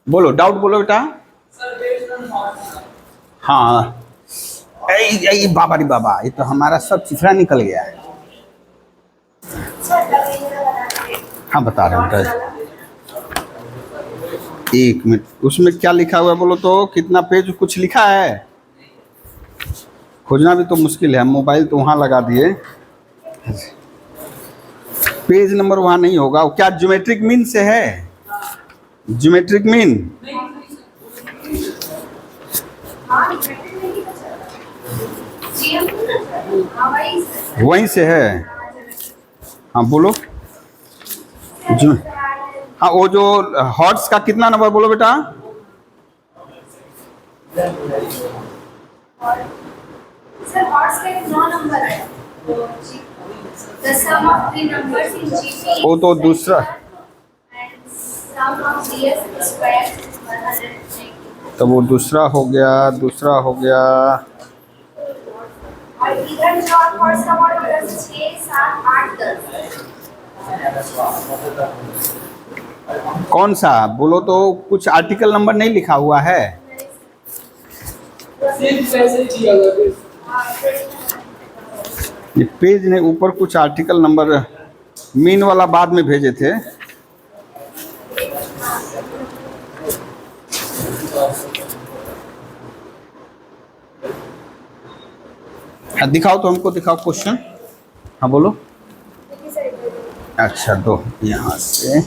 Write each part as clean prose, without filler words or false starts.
बोलो, डाउट बोलो बेटा। हाँ, ऐ बाबा रे बाबा, ये तो हमारा सब चिथड़ा निकल गया है। हाँ बता रहे हैं बेटा, 1 मिनट। उसमें क्या लिखा हुआ है बोलो तो, कितना पेज कुछ लिखा है? खोजना भी तो मुश्किल है, मोबाइल तो वहाँ लगा दिए, पेज नंबर वहाँ नहीं होगा। क्या ज्योमेट्रिक मीन से है? ज्योमेट्रिक मीन वहीं से है। हाँ बोलो। हाँ, वो जो हॉर्स का कितना नंबर बोलो बेटा? सर हॉर्स का 9 नंबर है। The sum of 3 numbers in GP वो तो दूसरा, and sum of CS square 180। तो वो दूसरा हो गया, दूसरा हो गया। और इधर जो हॉर्स का मॉडल है 6 7 8 10। कौन सा बोलो तो, कुछ आर्टिकल नंबर नहीं लिखा हुआ है? ये पेज ने ऊपर कुछ आर्टिकल नंबर मीन वाला बाद में भेजे थे। हाँ दिखाओ तो, हमको दिखाओ क्वेश्चन। हाँ बोलो। अच्छा दो यहाँ से,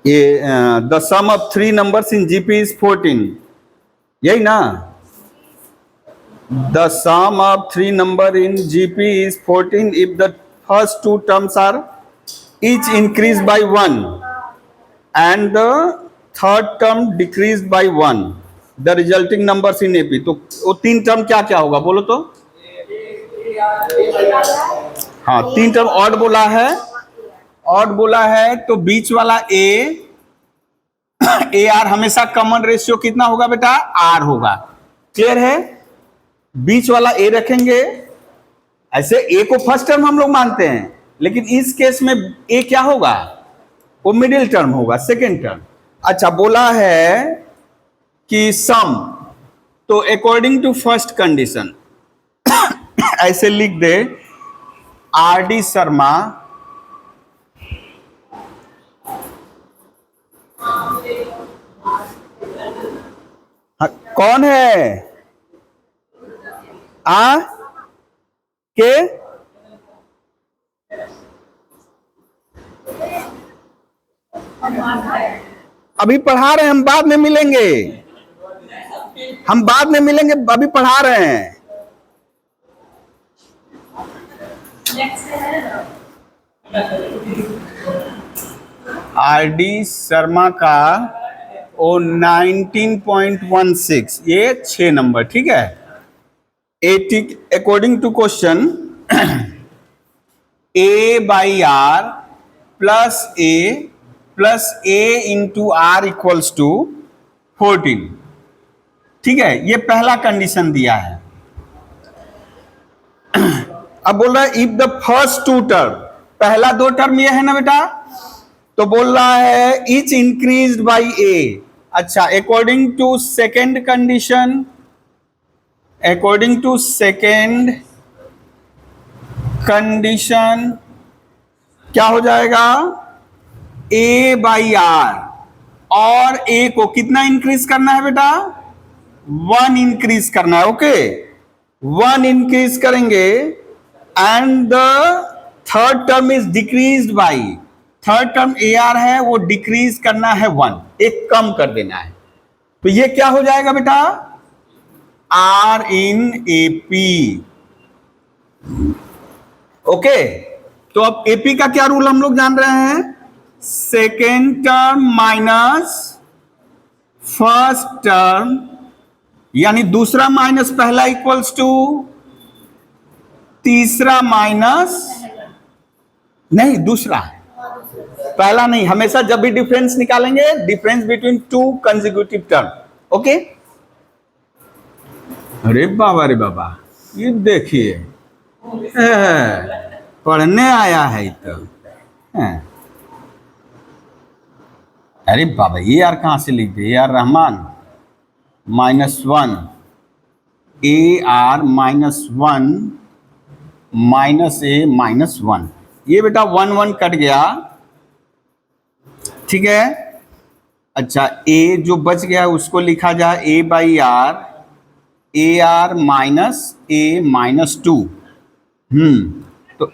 ये the sum of 3 numbers in GP is 14, यही ना? The sum of 3 number in GP is 14 if the first 2 terms are each increased by 1 and the third term decreased by 1, the resulting numbers in AP। तो वो 3 term क्या क्या होगा बोलो तो? हाँ 3 टर्म ऑड बोला है, ऑड बोला है तो बीच वाला ए आर हमेशा कॉमन रेशियो कितना होगा बेटा? आर होगा। क्लियर है? बीच वाला ए रखेंगे, ऐसे ए को फर्स्ट टर्म हम लोग मानते हैं, लेकिन इस केस में ए क्या होगा? वो मिडिल टर्म होगा, सेकेंड टर्म। अच्छा बोला है कि सम, तो अकॉर्डिंग टू फर्स्ट कंडीशन ऐसे लिख दे, आर डी शर्मा कौन है? आ के अभी पढ़ा रहे हैं, हम बाद में मिलेंगे, हम बाद में मिलेंगे, अभी पढ़ा रहे हैं। आर डी शर्मा का ओ 19.16, ये 6 नंबर, ठीक है। According to question a by r plus a into r equals to 14, ठीक है। ये पहला कंडीशन दिया है। अब बोल रहा है इफ द फर्स्ट 2 टर्म, पहला 2 टर्म ये है ना बेटा, तो बोल रहा है ईच इंक्रीज्ड बाई ए। अच्छा according to second condition, according to second condition क्या हो जाएगा? ए बाई आर, और ए को कितना इंक्रीज करना है बेटा? 1 इंक्रीज करना है। ओके 1 इंक्रीज करेंगे, and the third term is decreased by, third term A R है वो डिक्रीज करना है 1, एक कम कर देना है। तो ये क्या हो जाएगा बेटा? Are in AP. ओके, तो अब एपी का क्या रूल हम लोग जान रहे हैं? Second term minus first term, यानी दूसरा माइनस पहला इक्वल्स टू तीसरा माइनस नहीं, दूसरा, पहला नहीं। हमेशा जब भी डिफरेंस निकालेंगे, difference between two consecutive term. Okay. अरे बाबा रे बाबा, ये देखिए, पढ़ने आया है तो। अरे बाबा, ये यार कहाँ से लिख दिए यार? रहमान -1, AR -1 -A -1, ये बेटा 1 1 कट गया, ठीक है। अच्छा, A जो बच गया उसको लिखा जाए A/R, AR -A -2। तो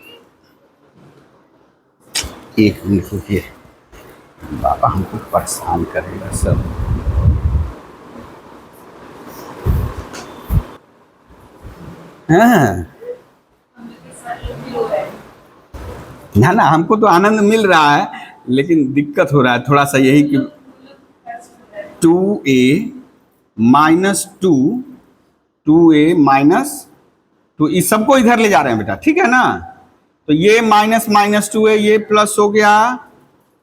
एक मिनट रुकिए, बाबा हमको परेशान करेगा सब। हाँ, ना हमको तो आनंद मिल रहा है, लेकिन दिक्कत हो रहा है थोड़ा सा यही कि 2A -2, 2A -2, इस सबको इधर ले जा रहे हैं बेटा, ठीक है ना। तो ये -2 है, ये प्लस हो गया,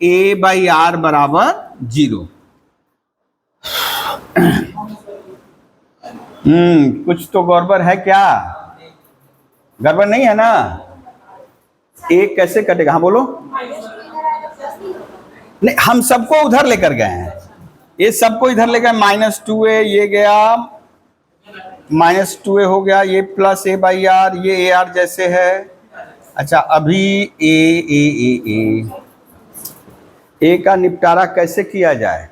A/R बराबर 0। कुछ तो गड़बड़ है क्या? गड़बड़ नहीं है ना? एक कैसे कटेगा? हाँ बोलो। नहीं, हम सबको उधर लेकर गए हैं, ये सबको इधर ले गए। -2A ये गया, -2A हो गया, ये प्लस A/R, ये AR जैसे है। अच्छा, अभी ए का निपटारा कैसे किया जाए?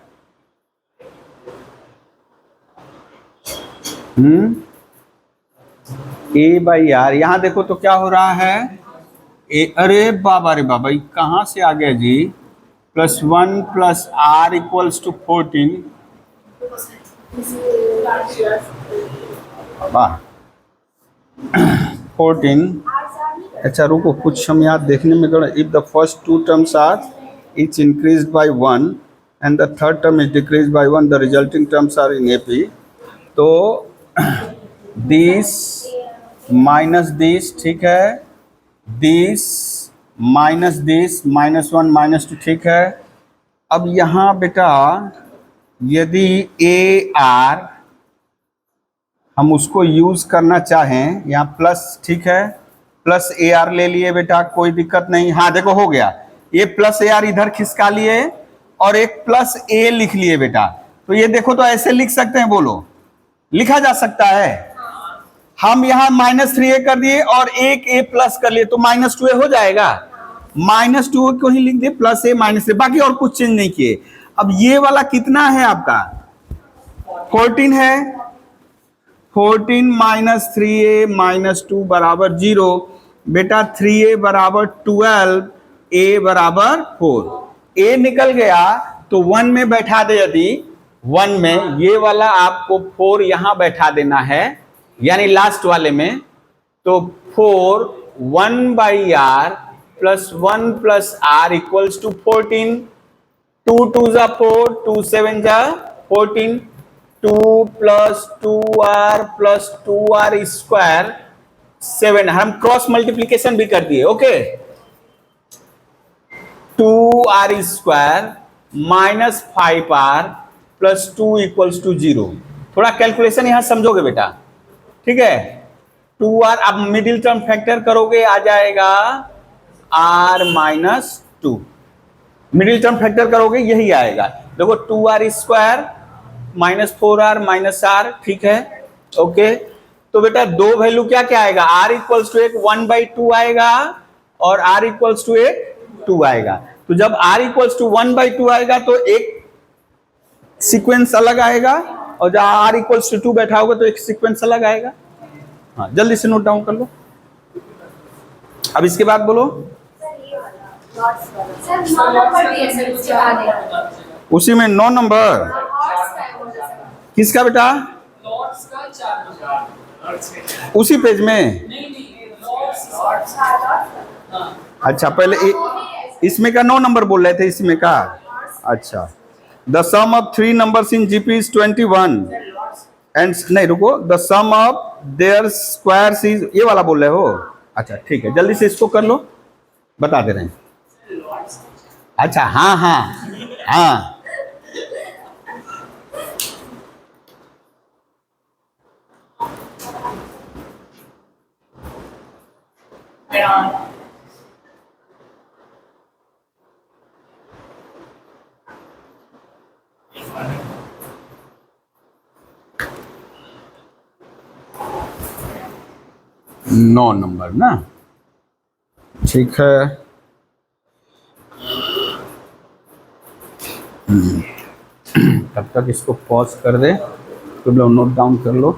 A/R, यहां देखो तो क्या हो रहा है? अरे बाबा रे बाबा, ये कहां से आ गया जी? +1 + R = 14। वाह, 14। अच्छा रुको, कुछ हम यहाँ देखने में गए। If the first two terms are each increased by 1 and the third term is decreased by 1, the resulting terms are in AP। तो this minus this, ठीक है, this minus this, -1 -2, ठीक है। अब यहाँ बेटा यदि AR हम उसको यूज करना चाहें, यहाँ प्लस, ठीक है, प्लस AR ले लिए बेटा, कोई दिक्कत नहीं। हाँ देखो हो गया, ये प्लस AR इधर खिसका लिए और एक प्लस A लिख लिए बेटा। तो ये देखो, तो ऐसे लिख सकते हैं, बोलो, लिखा जा सकता है। हम यहाँ -3A कर दिए और एक A प्लस कर लिए, तो -2A हो जाएगा। -2 को ही लिख दिए, प्लस A -A, बाकी और कुछ चेंज नहीं किए। अब ये वाला कितना है आपका? 14 है। 14 -3A -2 बराबर 0। बेटा 3A बराबर 12, A बराबर 4। A निकल गया तो 1 में बैठा दे। यदि 1 में ये वाला आपको 4 यहां बैठा देना है, यानी लास्ट वाले में, तो 4 1/R + 1 + R = 14। 2 2 = 4, 2 7 = 14, 2 + 2R + 2R square 7। हम क्रॉस मल्टीप्लीकेशन भी कर दिए। Okay, 2R square -5R + 2 = 0। थोड़ा कैलकुलेशन यहां समझोगे बेटा, ठीक है। 2R, अब मिडिल टर्म फैक्टर करोगे, आ जाएगा R -2। मिडिल टर्म फैक्टर करोगे यही आएगा। देखो 2R स्क्वायर -4R -R, ठीक है। ओके, तो बेटा दो वैल्यू क्या क्या आएगा? R = 1/2 आएगा और R = 2 आएगा। तो जब R = 1/2 आएगा तो एक सीक्वेंस अलग आएगा, और जब R = 2 बैठा होगा तो एक सीक्वेंस अलग आएगा। हाँ, जल्दी से नोट डाउन कर लो। अब इसके बाद बोलो। सर 9 नंबर भी है सर, उसके बाद उसी में 9 नंबर किसका बेटा? उसी पेज में? अच्छा, पहले इसमें का 9 नंबर बोल रहे थे, इसमें का। अच्छा, the sum of 3 numbers in GP is 21 and, नहीं रुको, the sum of their squares is, ये वाला बोल रहे हो? अच्छा ठीक है, जल्दी से इसको कर लो। बता दे रहे हैं। अच्छा, हाँ हाँ हाँ, नौ नंबर ना, ठीक है। तब तक इसको पॉज कर दे, तुम लोग नोट डाउन कर लो।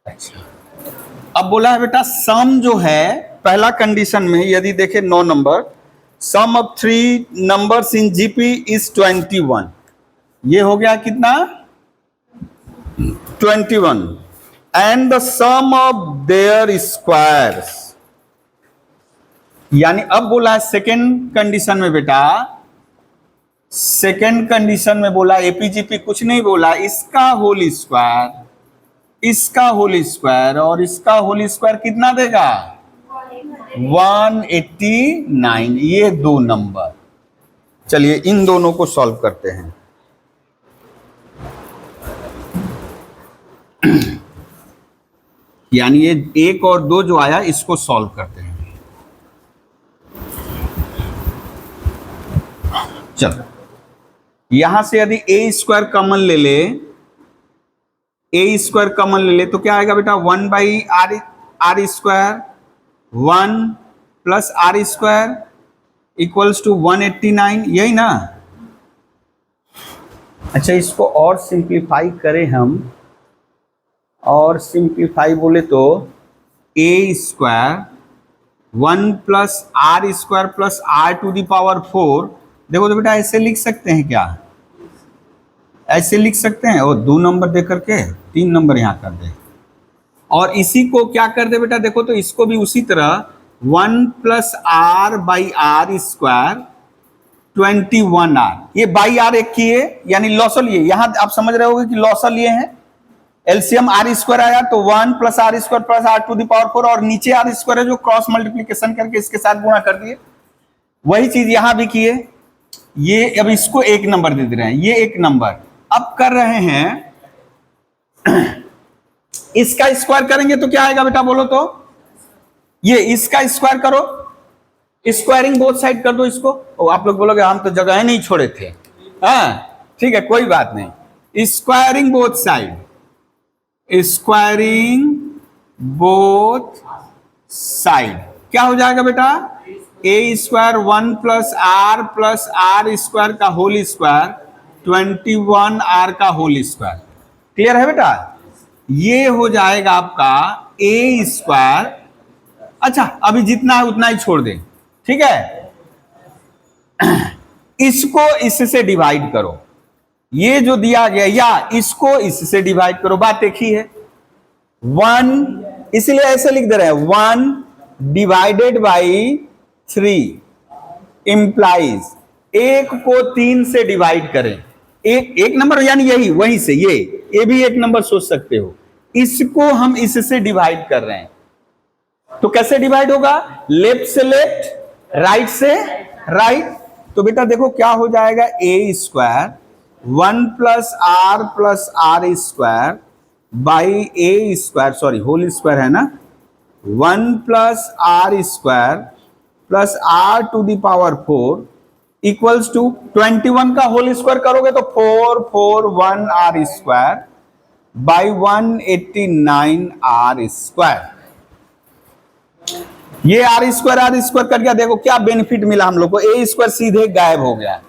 अच्छा, अब बोला है बेटा सम जो है पहला कंडीशन में यदि देखे 9 नंबर, sum of 3 numbers in GP is 21। ये हो गया कितना? 21। And the sum of their squares, यानी अब बोला है सेकेंड कंडीशन में बेटा, सेकेंड कंडीशन में बोला एपीजीपी कुछ नहीं बोला, इसका होल स्क्वायर, इसका होल स्क्वायर और इसका होल स्क्वायर कितना देगा? 189। ये दो नंबर, चलिए इन दोनों को सॉल्व करते हैं। यानी ये 1 और 2 जो आया इसको सॉल्व करते हैं। चलो, यहां से यदि ए स्क्वायर कॉमन ले ले, ए स्क्वायर कॉमन ले ले तो क्या आएगा बेटा? 1 by r square, 1 plus are square equals to 189, यही ना? अच्छा, इसको और सिंप्लीफाई करें हम, और सिंप्लीफाई बोले तो A square 1 plus are square plus are to the power 4, देखो तो बेटा ऐसे लिख सकते हैं क्या? ऐसे लिख सकते हैं, और 2 नंबर दे करके 3 नंबर यहां कर दे, और इसी को क्या कर दे बेटा? देखो तो इसको भी उसी तरह 1 plus r by r square 21 r, ये बाई आर एक किए यानी लॉसल लिए, यहां आप समझ रहे होगे कि लॉसल लिए हैं। एलसीएम आर स्क्वायर आया तो 1 plus are square plus are to the power 4, और नीचे आर स्क्वायर है जो क्रॉस मल्टीप्लीकेशन करके इसके साथ गुणा कर दिए, वही चीज यहां भी किए। ये अब इसको 1 नंबर दे दे रहे हैं, ये 1 नंबर। अब कर रहे हैं इसका स्क्वायर करेंगे तो क्या आएगा बेटा बोलो तो? ये इसका स्क्वायर करो, स्क्वायरिंग बोथ साइड कर दो इसको। ओ, आप लोग बोलोगे हम तो जगह नहीं छोड़े थे। हाँ ठीक है, कोई बात नहीं। Squaring both side, squaring both side क्या हो जाएगा बेटा? ए स्क्वायर 1 प्लस आर स्क्वायर का होल स्क्वायर 21 आर का होल स्क्वायर। क्लियर है बेटा? ये हो जाएगा आपका ए स्क्वायर। अच्छा, अभी जितना है उतना ही छोड़ दे, ठीक है? इसको इससे डिवाइड करो, ये जो दिया गया, या इसको इससे डिवाइड करो, बात एक ही है। 1, इसलिए ऐसे लिख दे रहे हैं 1 डिवाइडेड बाई 3 इंप्लाइज 1 को 3 से डिवाइड करें, एक नंबर, यानी यही वहीं से ये भी 1 नंबर सोच सकते हो। इसको हम इससे डिवाइड कर रहे हैं, तो कैसे डिवाइड होगा? लेफ्ट से लेफ्ट, राइट से राइट। तो बेटा देखो क्या हो जाएगा? A square 1 plus are square by A square, sorry whole square है ना, 1 plus are square plus are to the power 4 equals to 21 का होल स्क्वायर करोगे तो 441 R square by 189 R square. ये आर स्क्वायर कर गया। देखो क्या बेनिफिट मिला हम लोग को, ए स्क्वायर सीधे गायब हो गया।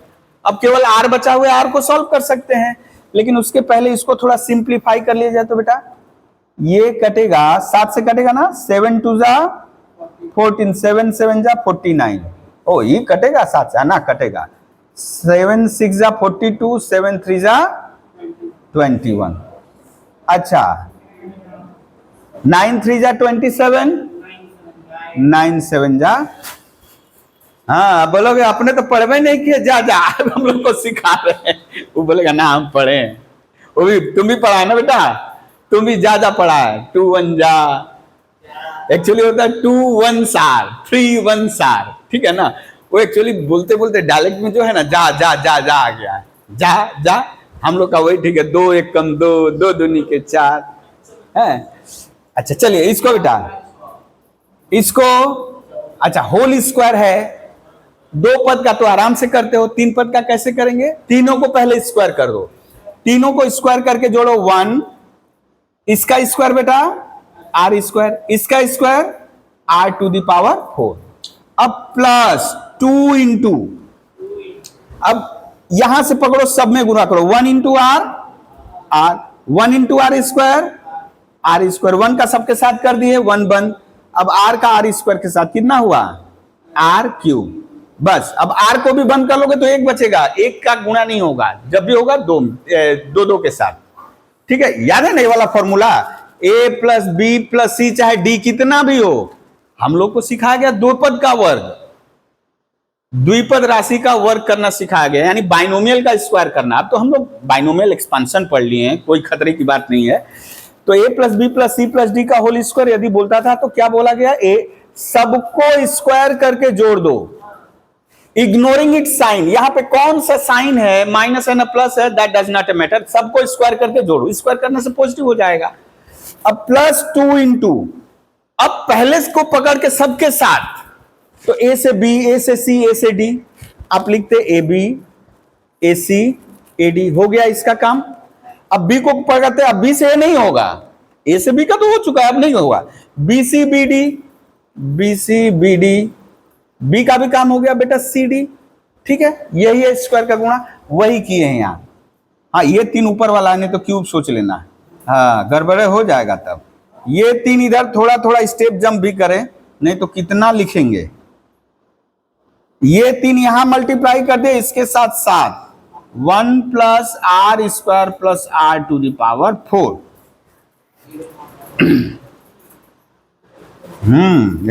अब केवल आर बचा हुआ, आर को सॉल्व कर सकते हैं, लेकिन उसके पहले इसको थोड़ा सिंप्लीफाई कर लिया जाए तो बेटा ये कटेगा, 7 से कटेगा ना, 7 2 जा 14, 7 7 जा 49, ओ ये कटेगा 7 से ना, कटेगा 7 6 जा 42, 7 3 जा 21। अच्छा 9 3 जा 27, 9 7 जा, हाँ बोलोगे अपने तो पढ़वे नहीं किए, जा जा हम लोग को सिखा रहे हैं। वो बोलेगा ना हम पढ़े, वो भी तुम भी पढ़ा है ना बेटा, तुम भी जा पढ़ा है, 2 1 जा, एक्चुअली होता है 2 1 आर, 3 1 आर, ठीक है ना। वो एक्चुअली बोलते बोलते डायलेक्ट में जो है ना जा जा जा जा आ गया है, जा जा, हम लोग का वही ठीक है, 2 1 कम 2, 2 दूनी के 4 है। अच्छा चलिए इसको बेटा, इसको अच्छा होल स्क्वायर है, 2 पद का तो आराम से करते हो, 3 पद का कैसे करेंगे? तीनों को पहले स्क्वायर कर दो, तीनों को स्क्वायर करके जोड़ो 1, इसका स्क्वायर बेटा आर स्क्वायर, इसका square r to the power 4, अब प्लस 2 इंटू, अब यहां से पकड़ो सब में गुणा करो, 1 into r, r 1 into r square, 1 का सबके साथ कर दिए 1 बंद, अब आर का आर स्क्वायर के साथ कितना हुआ? R cube. बस अब आर को भी बंद कर लोगे तो 1 बचेगा, 1 का गुणा नहीं होगा, जब भी होगा 2 के साथ, ठीक है। याद है ना ये वाला formula, a plus B plus C चाहे डी कितना भी हो, हम लोग को सिखाया गया 2 पद का वर्ग, द्विपद राशि का वर्ग करना सिखाया गया, यानी बाइनोमियल का स्क्वायर करना। अब तो हम लोग बाइनोमियल एक्सपांशन पढ़ लिए हैं, कोई खतरे की बात नहीं है। तो a plus B plus c plus d का होल स्क्वायर यदि बोलता था तो क्या बोला गया? a सबको स्क्वायर करके जोड़ दो, इग्नोरिंग इट साइन। यहां पे कौन सा साइन है, माइनस है ना प्लस है, दैट डज नॉट मैटर, सबको स्क्वायर करके जोड़ो, स्क्वायर करने से पॉजिटिव हो जाएगा। अब प्लस 2 इंटू, अब पहले को पकड़ के सबके साथ, तो ए से बी, ए से सी, ए से डी, आप लिखते A B A C A D, हो गया इसका काम। अब बी को पकड़ते, अब बी से ए नहीं होगा, ए से बी का तो हो चुका है, अब नहीं होगा, b c b d, b c b d, b का भी काम हो गया बेटा सी डी, ठीक है। यही है स्क्वायर का गुणा, वही किए हैं यहां। हाँ ये 3 ऊपर वाला है, नहीं तो क्यूब सोच लेना, हाँ गड़बड़े हो जाएगा तब। ये 3 इधर थोड़ा थोड़ा स्टेप जंप भी करें, नहीं तो कितना लिखेंगे। ये 3 यहां मल्टीप्लाई कर दे इसके साथ साथ, 1 plus are square plus are to the power 4।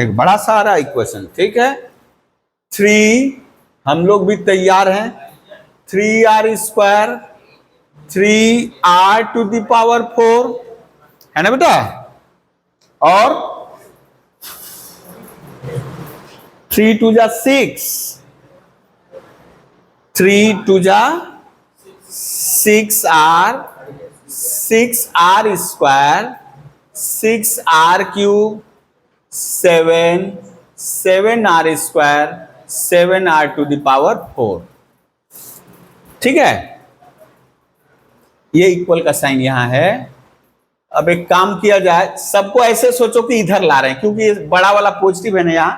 एक बड़ा सारा इक्वेशन, ठीक है। 3, हम लोग भी तैयार हैं, 3r square 3r to the power 4 है ना बेटा, और 3 2 जा 6, 3 2 जा 6r, 6r square 6r cube 7, 7r square 7r to the power 4, ठीक है। ये इक्वल का साइन यहां है। अब एक काम किया जाए, सबको ऐसे सोचो कि इधर ला रहे हैं, क्योंकि ये बड़ा वाला पॉजिटिव है ना यहां,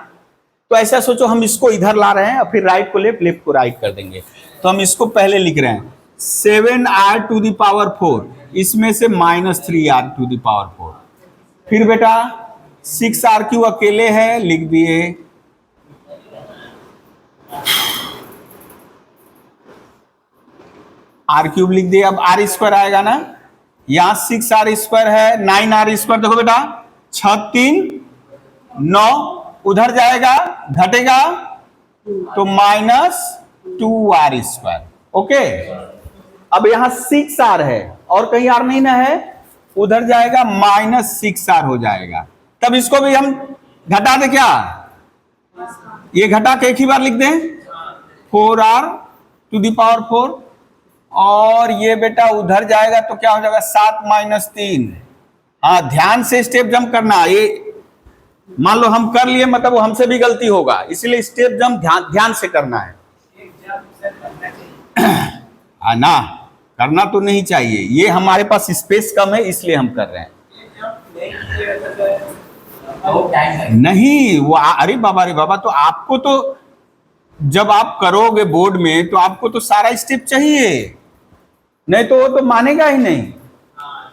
तो ऐसा सोचो हम इसको इधर ला रहे हैं और फिर राइट को लेफ्ट, लेफ्ट को राइट कर देंगे। तो हम इसको पहले लिख रहे हैं 7r टू द पावर 4, इसमें से -3r टू द पावर 4, फिर बेटा 6r क्यों अकेले है, लिख दिए, आर क्यूब लिख दिए। अब आर स्क्वायर आएगा ना, यहां 6r स्क्वायर है, 9r स्क्वायर, देखो बेटा 6 3 9, उधर जाएगा घटेगा तो -2r स्क्वायर, ओके। अब यहां 6r है और कहीं r नहीं ना है, उधर जाएगा -6r हो जाएगा। तब इसको भी हम घटा दे, क्या ये घटा के एक ही बार लिख दें, 4r टू द पावर 4, और ये बेटा उधर जाएगा तो क्या हो जाएगा 7 - 3। हाँ ध्यान से स्टेप जंप करना, ये मान लो हम कर लिए, मतलब वो हमसे भी गलती होगा, इसलिए स्टेप जंप ध्यान से करना है। ना करना तो नहीं चाहिए, ये हमारे पास स्पेस कम है इसलिए हम कर रहे हैं। नहीं वो अरे बाबा, तो आपको तो जब आप करोगे बोर्ड में तो आपको तो सारा स्टेप चाहिए, नहीं तो वो तो मानेगा ही नहीं।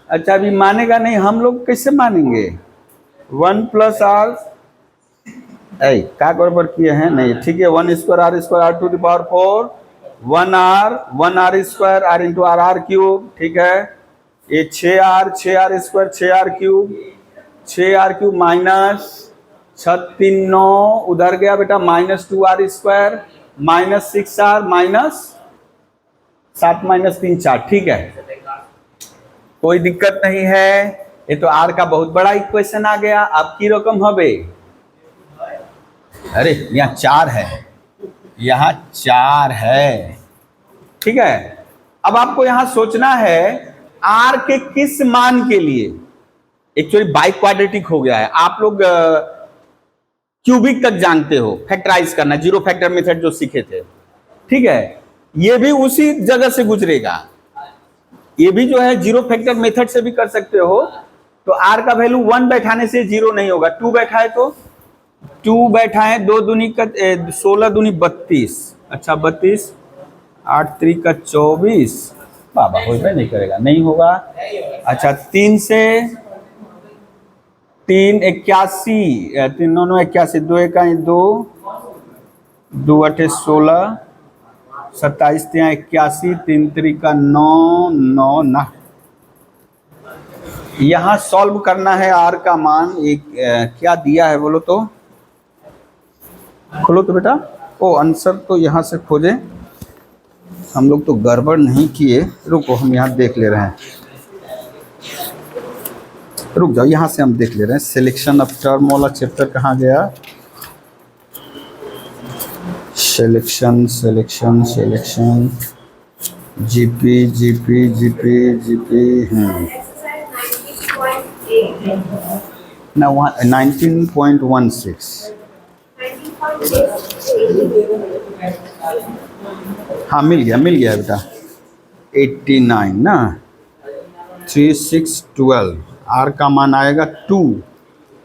अच्छा अभी मानेगा नहीं, हम लोग कैसे मानेंगे? 1 + r, क्या गड़बड़ किए हैं? नहीं ठीक है, 1 square r square r to the power 4, 1r square r into r cube, ठीक है। ये 6r square 6r cube, 6r cube minus 6 3 9, उधर गया बेटा -2r स्क्वायर -6r -7 - 3 4, ठीक है। कोई दिक्कत नहीं है। ये तो आर का बहुत बड़ा इक्वेशन आ गया। अब की रकम हबे, अरे यहाँ 4 है, यहाँ 4 है, ठीक है। अब आपको यहां सोचना है आर के किस मान के लिए, एक्चुअली बाई क्वाड्रेटिक हो गया है। आप लोग क्यूबिक तक जानते हो, फैक्टराइज करना, जीरो फैक्टर मेथड जो सीखे थे, ठीक है। ये भी उसी जगह से गुजरेगा, ये भी जो है जीरो फैक्टर मेथड से भी कर सकते हो। तो आर का वैल्यू 1 बैठाने से जीरो नहीं होगा, 2 बैठा है तो 2 बैठा है, 2 दूनी का 16 दूनी 32, अच्छा 32, 8 3 का 24, बाबा हो नहीं करेगा, नहीं होगा। अच्छा 3 से 3 81, 3 9 9 81, 2 1 2, 2 8 16, 27 3 81, 3 3 का 9 9 9। यहाँ सॉल्व करना है आर का मान। एक क्या दिया है बोलो तो, खोलो तो बेटा। ओ आंसर तो यहाँ से खोजे, हम लोग तो गड़बड़ नहीं किए। रुको हम यहाँ देख ले रहे हैं, रुक जाओ, यहाँ से हम देख ले रहे हैं। सिलेक्शन ऑफ टर्म वाला चैप्टर कहाँ गया? Selection selection selection, GP GP GP GP, ना 19.16, हाँ मिल गया बेटा, 89 ना, 3 6 12, आर का मान आएगा 2।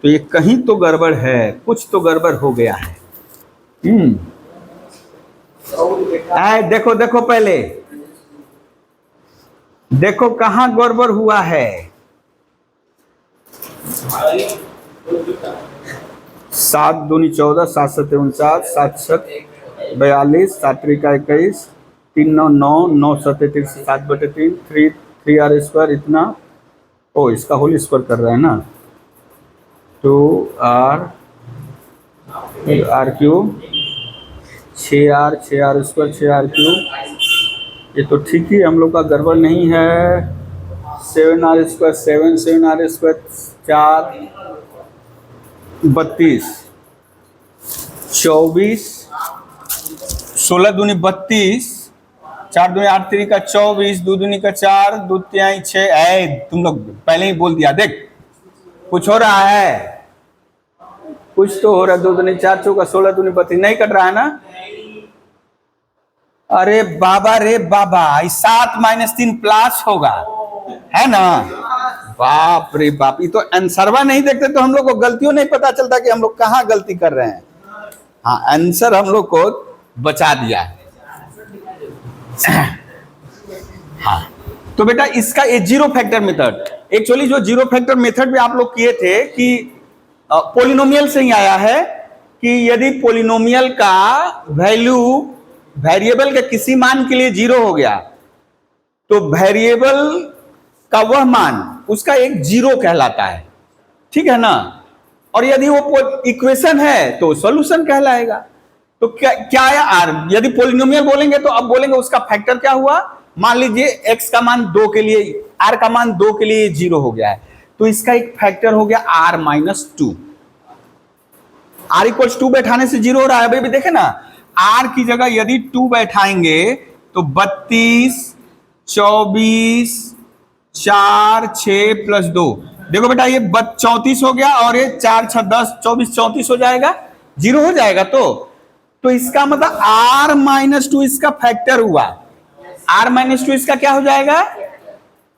तो ये कहीं तो गड़बड़ है, कुछ तो गड़बड़ हो गया है। देखो देखो पहले देखो कहाँ गड़बड़ हुआ है। 7 दूनी 14, 7 7 49, 7 7 42, 7 3 का 21, 3 9 9, 9 7 33, 7/3, 3 आर स्क्वायर इतना। ओ इसका होल स्क्वायर कर रहा है ना, 2 r cube, 6 r square, 6 r cube. ये तो ठीक ही हम लोग का, गड़बड़ नहीं है। 7 आर स्क्वायर 7 आर स्क्वायर 4 32, 24, 16 दूनी 32, 4 दूनी 8 3 का 24, 2 दूनी का 4, 2 3 6। तुम लोग पहले ही बोल दिया, देख कुछ हो रहा है, कुछ तो हो रहा है। 2 दूनी 4 चौका 16 दूनी 32, नहीं कट रहा है ना? अरे बाबा रे बाबा, 7 - 3 प्लस होगा, है ना? बाप रे बाप, ये तो आंसरवा नहीं देखते तो हम लोग को गलतियों नहीं पता चलता कि हम लोग कहाँ गलती कर रहे हैं। हाँ आंसर हम लोग को बचा दिया है। हाँ तो बेटा इसका ये जीरो फैक्टर मेथड, एक्चुअली जो जीरो फैक्टर मेथड भी आप लोग किए थे कि पोलिनोमियल से ही आया है कि यदि पोलिनोमियल का वैल्यू वेरिएबल के किसी मान के लिए जीरो हो गया तो वेरिएबल का वह मान उसका एक जीरो कहलाता है, ठीक है ना? और यदि वो इक्वेशन है तो सॉल्यूशन कहलाएगा। तो क्या है आर, यदि पोलिनोमियल बोलेंगे तो अब बोलेंगे उसका फैक्टर क्या हुआ। मान लीजिए x का मान 2 के लिए, r का मान 2 के लिए जीरो हो गया है, तो इसका एक फैक्टर हो गया r - 2। r = 2 बैठाने से जीरो हो रहा है। अभी देखे ना, r की जगह यदि 2 बैठाएंगे तो 32 24 4 6 + 2, देखो बेटा ये 34 हो गया और ये 4 6 10 24 34 हो जाएगा, जीरो हो जाएगा। तो इसका मतलब r - 2 इसका फैक्टर हुआ। r - 2 इसका क्या हो जाएगा?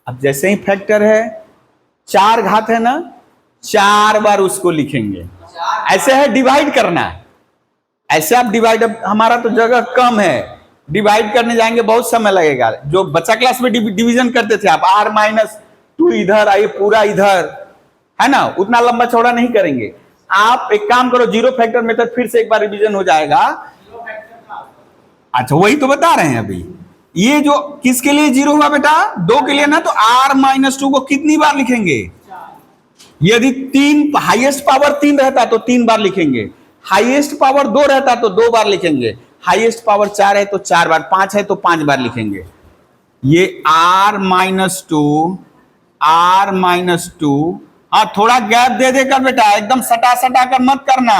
अब जैसे ही फैक्टर है, 4 घात है ना, 4 बार उसको लिखेंगे। ऐसे है डिवाइड करना, ऐसे आप डिवाइड, हमारा तो जगह कम है, डिवाइड करने जाएंगे बहुत समय लगेगा। जो बच्चा क्लास में डिवीजन करते थे आप, r - 2 इधर आइए, पूरा इधर, है ना, उतना लंबा चौड़ा नहीं करेंगे। आप एक काम करो, जीरो फैक्टर मेथड फिर से एक बार रिवीजन हो जाएगा। अच्छा वही तो बता रहे हैं अभी, ये जो किसके लिए जीरो हुआ बेटा? 2 के लिए ना, तो r - 2 को कितनी बार लिखेंगे? यदि 3 हाईएस्ट पावर 3 रहता तो 3 बार लिखेंगे, हाईएस्ट पावर 2 रहता तो 2 बार लिखेंगे, हाईएस्ट पावर 4 है तो 4 बार, 5 है तो 5 बार लिखेंगे। ये r - 2 r माइनस 2। हाँ, थोड़ा गैप दे देकर बेटा, एकदम सटा सटा कर मत करना।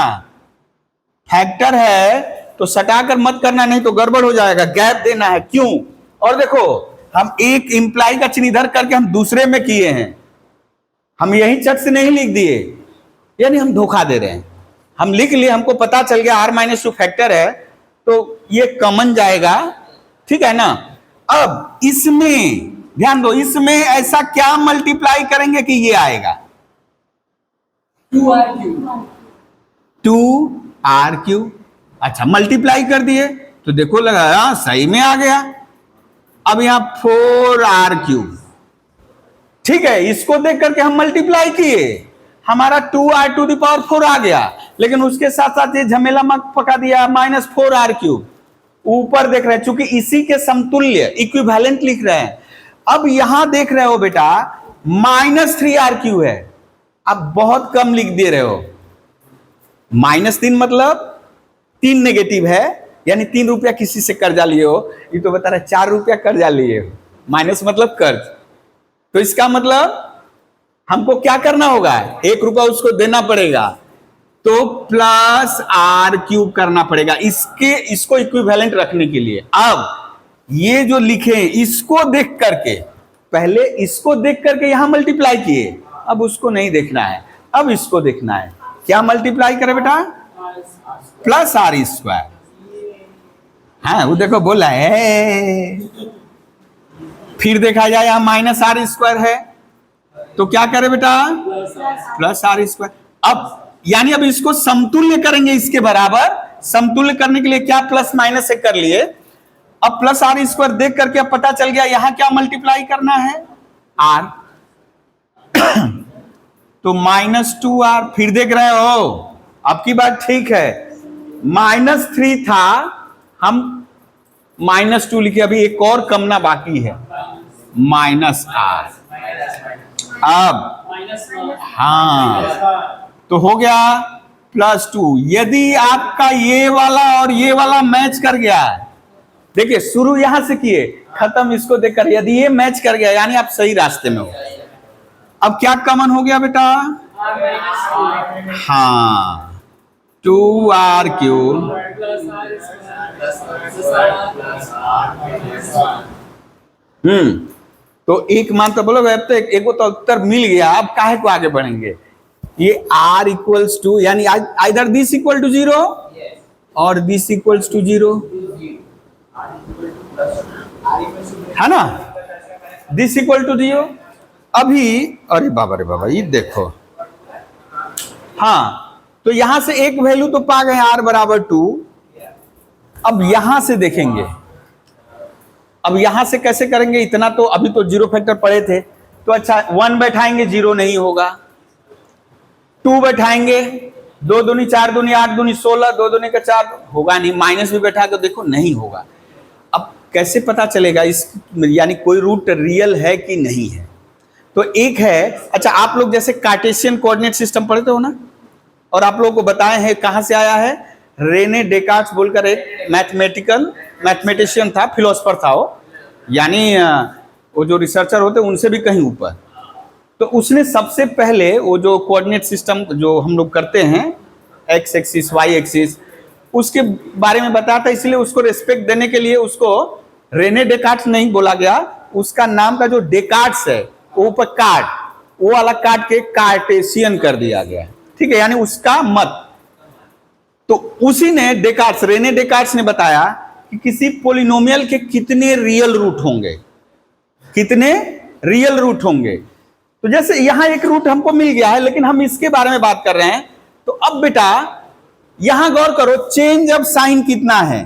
फैक्टर है तो सटा कर मत करना, नहीं तो गड़बड़ हो जाएगा। गैप देना है। क्यों? और देखो, हम एक इंप्लाई का चिन्ह इधर करके हम दूसरे में किए हैं, हम यही चट से नहीं लिख दिए, यानी हम धोखा दे रहे हैं। हम लिख लिए, हमको पता चल गया r माइनस 2 फैक्टर है, तो ये कॉमन जाएगा, ठीक है ना। अब इसमें ध्यान दो, इसमें ऐसा क्या मल्टीप्लाई करेंगे कि ये आएगा 2r3। अच्छा, मल्टीप्लाई कर दिए तो देखो लगा सही में आ गया। अब यहां 4r3, ठीक है। इसको देख करके हम मल्टीप्लाई किए, हमारा 2r⁴ आ गया, लेकिन उसके साथ साथ ये झमेला मत पका दिया माइनस 4r3 ऊपर देख रहे हैं, चूंकि इसी के समतुल्य इक्विवेलेंट लिख रहे हैं। अब यहां देख रहे हो बेटा माइनस 3r3 है, अब बहुत कम लिख दे रहे हो। -3 मतलब 3 नेगेटिव है, यानी 3 रुपया किसी से कर्जा लिए हो, ये तो बता रहा है 4 रुपया कर्जा लिए हो। माइनस मतलब कर्ज, तो इसका मतलब हमको क्या करना होगा, 1 रुपया उसको देना पड़ेगा, तो प्लस r³ करना पड़ेगा इसको इक्विवेलेंट रखने के लिए। अब ये जो लिखे इसको देख करके, पहले इसको देख करके यहां मल्टीप्लाई किए, अब उसको नहीं देखना है, अब इसको देखना है। क्या मल्टीप्लाई करे बेटा? Plus r²। हाँ, वो देखो बोला है। फिर देखा जाए यहां माइनस r² है, तो क्या करे बेटा? Plus r²। अब यानी अब इसको समतुल्य करेंगे, इसके बराबर समतुल्य करने के लिए क्या प्लस माइनस से कर लिए। अब प्लस r² देख करके अब पता चल गया यहां क्या मल्टीप्लाई करना है, r। तो -2r। फिर देख रहे हो, आपकी बात ठीक है, -3 था, हम -2 लिखे, अभी एक और कमना बाकी है, -r। अब हाँ, तो हो गया +2। यदि आपका ये वाला और ये वाला मैच कर गया, देखिए शुरू यहां से किए, खत्म इसको देखकर, यदि ये मैच कर गया यानी आप सही रास्ते में हो। अब क्या कॉमन हो गया बेटा? हाँ, 2r³ तो एक मान तो बोलोगे, अब तो एक तो उत्तर मिल गया, अब काहे को आगे बढ़ेंगे। ये r इक्वल्स टू, यानी आइदर दिस इक्वल टू 0 और दिस इक्वल्स टू 0, है ना, दिस इक्वल टू 0। अभी अरे बाबा ये देखो, हाँ, तो यहां से एक वैल्यू तो पा गए r बराबर 2। अब यहां से देखेंगे, अब यहां से कैसे करेंगे, इतना तो अभी तो 0 फैक्टर पड़े थे, तो अच्छा 1 बैठाएंगे 0 नहीं होगा, 2 बैठाएंगे, 2 दूनी 4 दूनी 8 दूनी 16, 2 दूनी का 4 होगा नहीं, माइनस भी बैठा तो देखो नहीं होगा। अब कैसे पता चलेगा इस, यानी कोई रूट रियल है कि नहीं है। तो एक है, अच्छा आप लोग जैसे कार्टेशियन कोऑर्डिनेट सिस्टम पढ़ते हो ना, और आप लोगों को बताए हैं कहां से आया है, रेने डेकार्ट्स बोलकर एक मैथमेटिशियन था, फिलोसफर था वो, यानी वो जो रिसर्चर होते उनसे भी कहीं ऊपर। तो उसने सबसे पहले वो जो कोऑर्डिनेट सिस्टम जो हम लोग करते हैं, एक्स एक्सिस वाई एक्सिस, उसके बारे में बताया था, इसलिए उसको रिस्पेक्ट देने के लिए उसको रेने डेकार्ट्स नहीं बोला गया, उसका नाम का जो डेकार्ट्स है वो ऊपर काट, वो वाला काट के कार्टेशियन कर दिया गया, ठीक है, यानी उसका मत। तो उसी ने डेकार्ट्स, रेने डेकार्ट्स ने बताया कि किसी पोलिनोमियल के कितने रियल रूट होंगे, कितने रियल रूट होंगे। तो जैसे यहां एक रूट हमको मिल गया है, लेकिन हम इसके बारे में बात कर रहे हैं। तो अब बेटा यहां गौर करो, चेंज ऑफ साइन कितना है,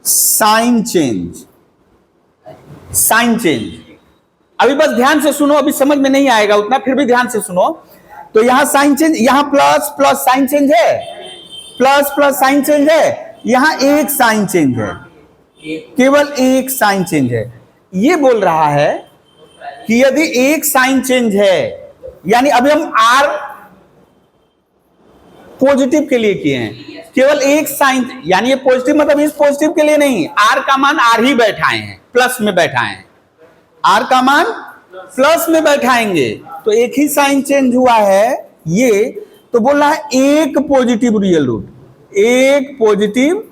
साइन चेंज, साइन चेंज। अभी बस ध्यान से सुनो, अभी समझ में नहीं आएगा उतना, फिर भी ध्यान से सुनो। तो यहां साइन चेंज, यहां प्लस प्लस साइन चेंज है, प्लस प्लस साइन चेंज है, यहां एक साइन चेंज है, केवल एक साइन चेंज है। ये बोल रहा है कि यदि एक साइन चेंज है, यानी अभी हम r पॉजिटिव के लिए किए हैं, केवल एक साइन, यानी ये पॉजिटिव मतलब इस पॉजिटिव के लिए नहीं, r का मान r ही बैठाए हैं, प्लस में बैठाए हैं, आर का मान प्लस में बैठाएंगे, तो एक ही साइन चेंज हुआ है ये, तो बोल रहा है एक पॉजिटिव रियल रूट, एक positive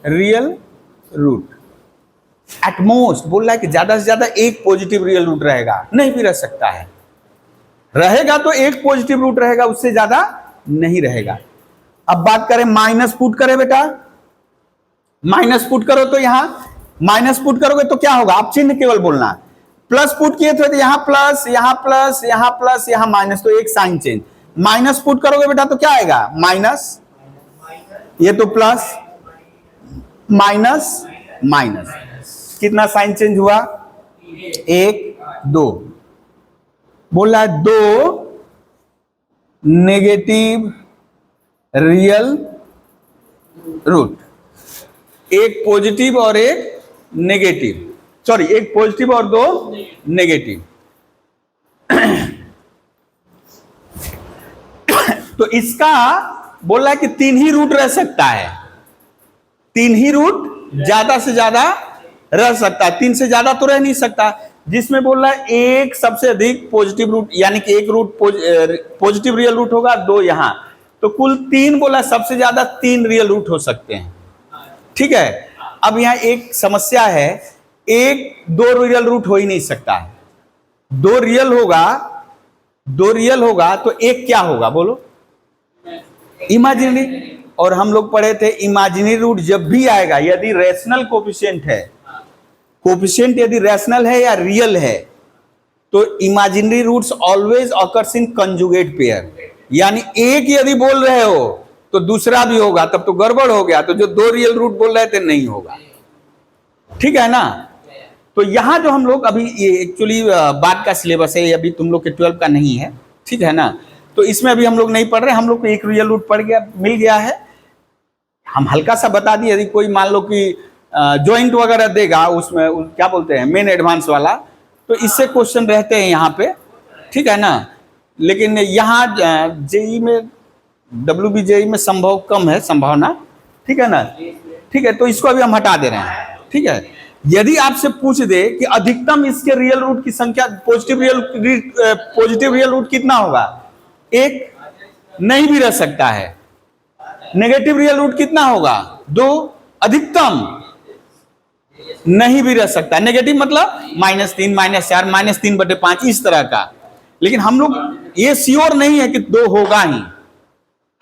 real root at most, बोल रहा है कि ज्यादा से ज्यादा एक पॉजिटिव रियल रूट रहेगा, नहीं भी रह सकता है, रहेगा तो एक पॉजिटिव रूट रहेगा, उससे ज्यादा नहीं रहेगा। अब बात करें माइनस पुट करें बेटा, माइनस पुट करो तो यहां माइनस पुट करोगे तो क्या होगा, आप चिन्ह केवल बोलना, प्लस पुट किए थे तो यहां प्लस, यहां प्लस, यहां प्लस, यहां माइनस, तो एक साइन चेंज। माइनस पुट करोगे बेटा तो क्या आएगा, माइनस, ये तो प्लस, माइनस माइनस, कितना साइन चेंज हुआ, एक, दो, बोला है दो नेगेटिव रियल रूट, एक पॉजिटिव और एक नेगेटिव, सॉरी एक पॉजिटिव और दो नेगेटिव। तो इसका बोल रहा है कि तीन ही रूट रह सकता है, तीन ही रूट ज्यादा से ज्यादा रह सकता है, तीन से ज्यादा तो रह नहीं सकता, जिसमें बोल रहा है एक सबसे अधिक पॉजिटिव रूट, यानी कि एक रूट पॉजिटिव रियल रूट होगा, दो यहां, तो कुल तीन बोला, सबसे ज्यादा तीन रियल रूट हो सकते हैं। ठीक है, अब यहां एक समस्या है, एक दो रियल रूट हो ही नहीं सकता है, दो रियल होगा तो एक क्या होगा बोलो, इमेजिनरी। और हम लोग पढ़े थे इमेजिनरी रूट जब भी आएगा, यदि रैशनल कोफिशिएंट है, कोफिशिएंट यदि रैशनल है या रियल है, तो imaginary roots always occurs in conjugate pair, यानी एक यदि बोल रहे हो तो दूसरा भी होगा, तब तो गड़बड़ हो गया, तो जो दो रियल रूट बोल रहे थे नहीं होगा। ठीक है ना, तो यहां जो हम लोग अभी ये एक्चुअली बाद का सिलेबस है, अभी तुम लोग के 12 का नहीं है, ठीक है ना, तो इसमें अभी हम लोग नहीं पढ़ रहे, हम लोग को एक रियल रूट पड़ गया, मिल गया है, हम हल्का सा बता दिए, यदि कोई मान लो कि जॉइंट वगैरह देगा उसमें, क्या बोलते हैं मेन एडवांस वाला, तो इससे क्वेश्चन रहते हैं यहाँ पे, ठीक है ना, लेकिन यहाँ जेई में, WBJEE में संभव कम है संभावना, ठीक है ना, ठीक है, तो इसको अभी हम हटा दे रहे हैं। ठीक है, यदि आपसे पूछ दे कि अधिकतम इसके रियल रूट की संख्या, पॉजिटिव रियल रूट कितना होगा, एक, नहीं भी रह सकता है, नेगेटिव रियल रूट कितना होगा, दो, अधिकतम नहीं भी रह सकता, नेगेटिव मतलब -3, -4, -3/5 इस तरह का, लेकिन हम लोग ये श्योर नहीं है कि दो होगा ही,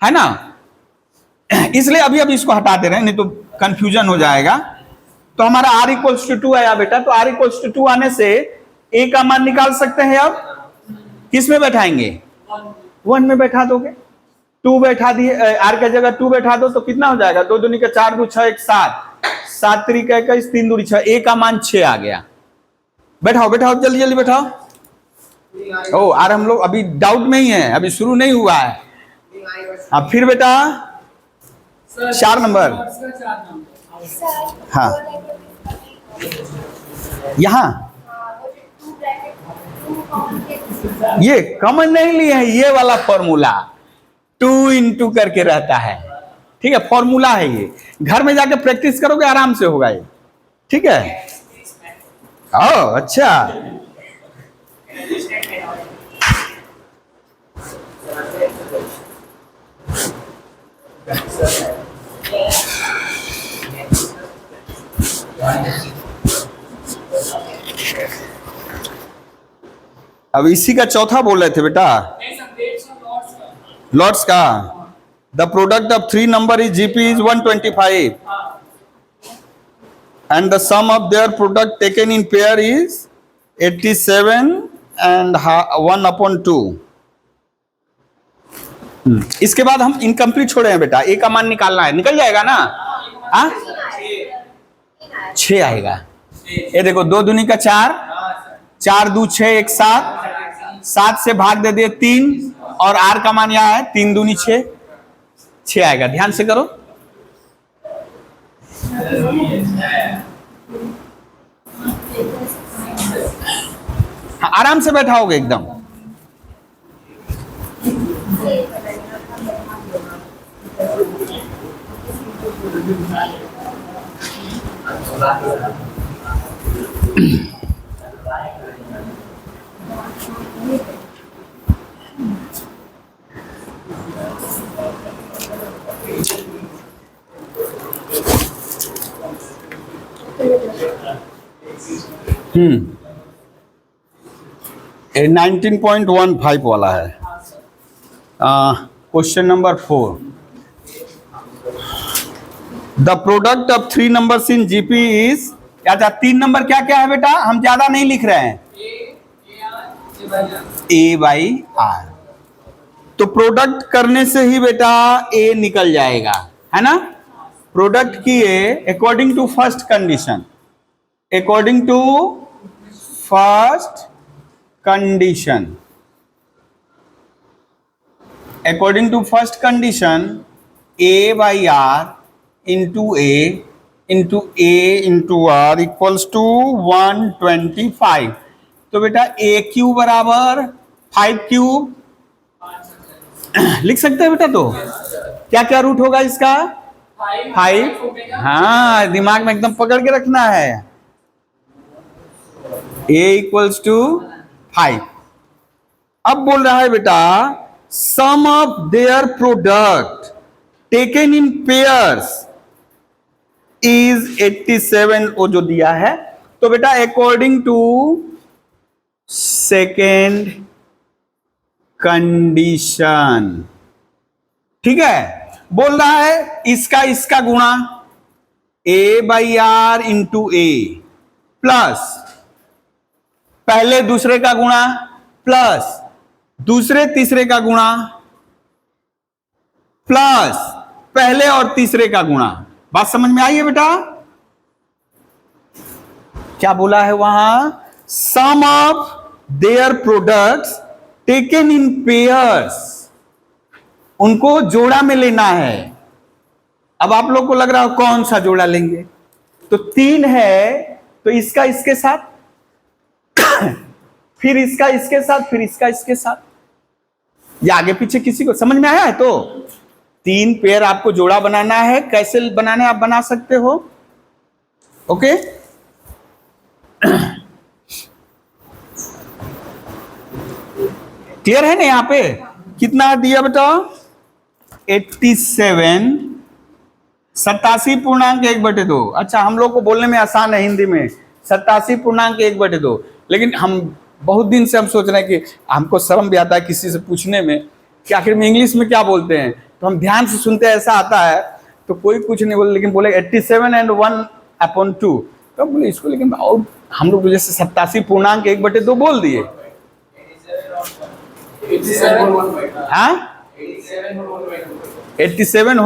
है ना, इसलिए अभी इसको हटा दे रहे हैं, नहीं तो कंफ्यूजन हो जाएगा। तो हमारा r = 2 आया बेटा, तो r = 2 आने से a का मान निकाल सकते हैं, अब किस में बैठाएंगे, 1 में बैठा दोगे, 2 बैठा दिए, r का जगह 2 बैठा दो तो कितना हो जाएगा, 2 दूनी का 4, 2 6 1 7, 7 3 का 21, 3 दूनी 6, a का मान 6 आ गया। बैठाओ जल्दी जल्दी बैठाओ। ओ आर हम लोग अभी डाउट में ही है, अभी शुरू नहीं हुआ है। अब फिर बेटा 4 नंबर, हाँ यहाँ ये कॉमन नहीं लिए है, ये वाला फॉर्मूला 2 × करके रहता है, ठीक है, फॉर्मूला है ये, घर में जाके प्रैक्टिस करोगे आराम से होगा ये, ठीक है। ओ अच्छा, अब इसी का चौथा बोल रहे थे बेटा, लॉट्स का, the product of 3 number is GP is 125 and the sum of their product taken in pair is 87 and 1/2। इसके बाद हम इनकम्प्लीट छोड़े हैं बेटा, ए का मान निकालना है, निकल जाएगा ना, हाँ 6 आएगा, ये देखो 2 दूनी का 4, 4 2 6 1 7, 7 से भाग दे दिए 3, और r का मान यहाँ है 3 दूनी 6, 6 आएगा, ध्यान से करो। हाँ आराम से बैठाओगे एकदम। ये 19.15 वाला है। Question number 4, the product of 3 numbers in GP is, क्या 3 नंबर क्या क्या है बेटा, हम ज्यादा नहीं लिख रहे हैं, ए बाई आर। तो प्रोडक्ट करने से ही बेटा ए निकल जाएगा, है ना। प्रोडक्ट किए according to first condition, according to first condition, according to first condition a by are into a into r equals to 125। तो बेटा ए क्यूब बराबर 5 क्यूब लिख सकते हैं बेटा। तो क्या क्या रूट होगा इसका, 5। हाँ, दिमाग में एकदम पकड़ के रखना है। A equals to 5। अब बोल रहा है बेटा sum of their product taken in pairs is 87, वो जो दिया है। तो बेटा अकॉर्डिंग टू सेकेंड कंडीशन, ठीक है, बोल रहा है इसका गुणा A by are into A plus पहले दूसरे का गुणा प्लस दूसरे तीसरे का गुणा प्लस पहले और तीसरे का गुणा। बात समझ में आई है बेटा। क्या बोला है वहां, sum of their products taken in pairs, उनको जोड़ा में लेना है। अब आप लोग को लग रहा है कौन सा जोड़ा लेंगे, तो 3 है तो इसका इसके साथ फिर इसका इसके साथ फिर इसका इसके साथ, या आगे पीछे किसी को समझ में आया है। तो 3 पेयर आपको जोड़ा बनाना है, कैसे बनाना है आप बना सकते हो। ओके, क्लियर है ना। यहां पे कितना दिया बेटा, 87, 87.1/2। अच्छा, हम लोग को बोलने में आसान है हिंदी में 87.1/2, लेकिन हम बहुत दिन से हम सोच रहे हैं कि हमको शर्म भी आता है किसी से पूछने में कि आखिर में इंग्लिश में क्या बोलते हैं। तो हम ध्यान से सुनते हैं, ऐसा आता है तो कोई कुछ नहीं बोले, लेकिन बोले 87 and 1/2। तो बोले इसको, लेकिन और हम लोग जैसे 87.1/2 बोल दिए। हाँ, 87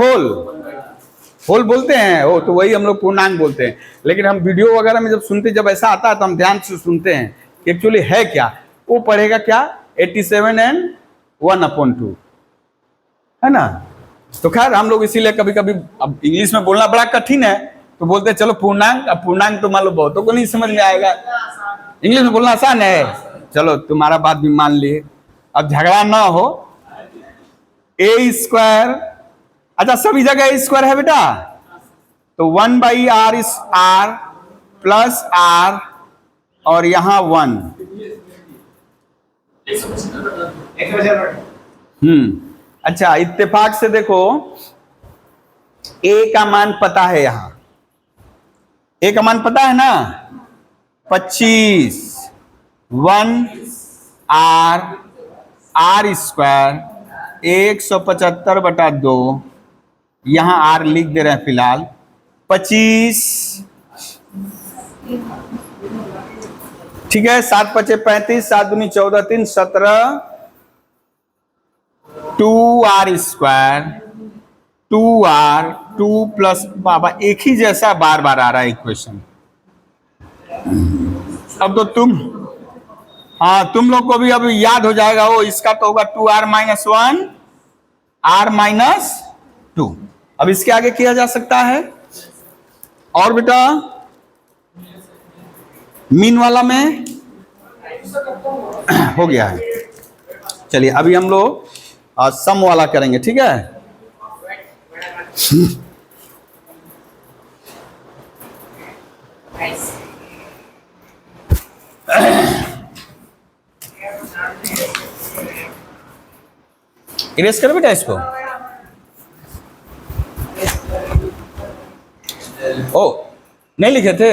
होल बोलते हैं वो, तो वही हम लोग पूर्णांक बोलते हैं। लेकिन हम वीडियो वगैरह में जब सुनते, जब ऐसा आता है तो हम ध्यान से सुनते हैं कि एक्चुअली है क्या। वो पढ़ेगा क्या, 87 and 1/2, है ना। तो खैर हम लोग इसीलिए कभी कभी, अब इंग्लिश में बोलना बड़ा कठिन है तो बोलते हैं चलो पूर्णांक। अब पूर्णांक तो मान लो बहुतों को नहीं समझ में आएगा, इंग्लिश में बोलना आसान है। चलो तुम्हारा बात भी मान लिए, अब झगड़ा ना हो। a², अच्छा सभी जगह a² है बेटा, तो 1/r इस r प्लस r और यहां 1। अच्छा, इत्तेफाक से देखो a का मान पता है, यहां a का मान पता है ना, 25, 1r r², 175/2, यहां r लिख दे रहे हैं फिलहाल, 25, ठीक है, 7 × 5 = 35, 7 × 2 = 14, 3 = 17, 2r², 2r, 2 प्लस बाबा एक ही जैसा बार बार आ रहा है इक्वेशन। अब तो तुम लोग को भी अब याद हो जाएगा, वो इसका तो होगा 2r - 1 r - 2। अब इसके आगे किया जा सकता है। और बेटा मीन वाला में हो गया है। चलिए अभी हम लोग सम वाला करेंगे, ठीक है। इरेज करो बेटा इसको। ओ नहीं लिखे थे,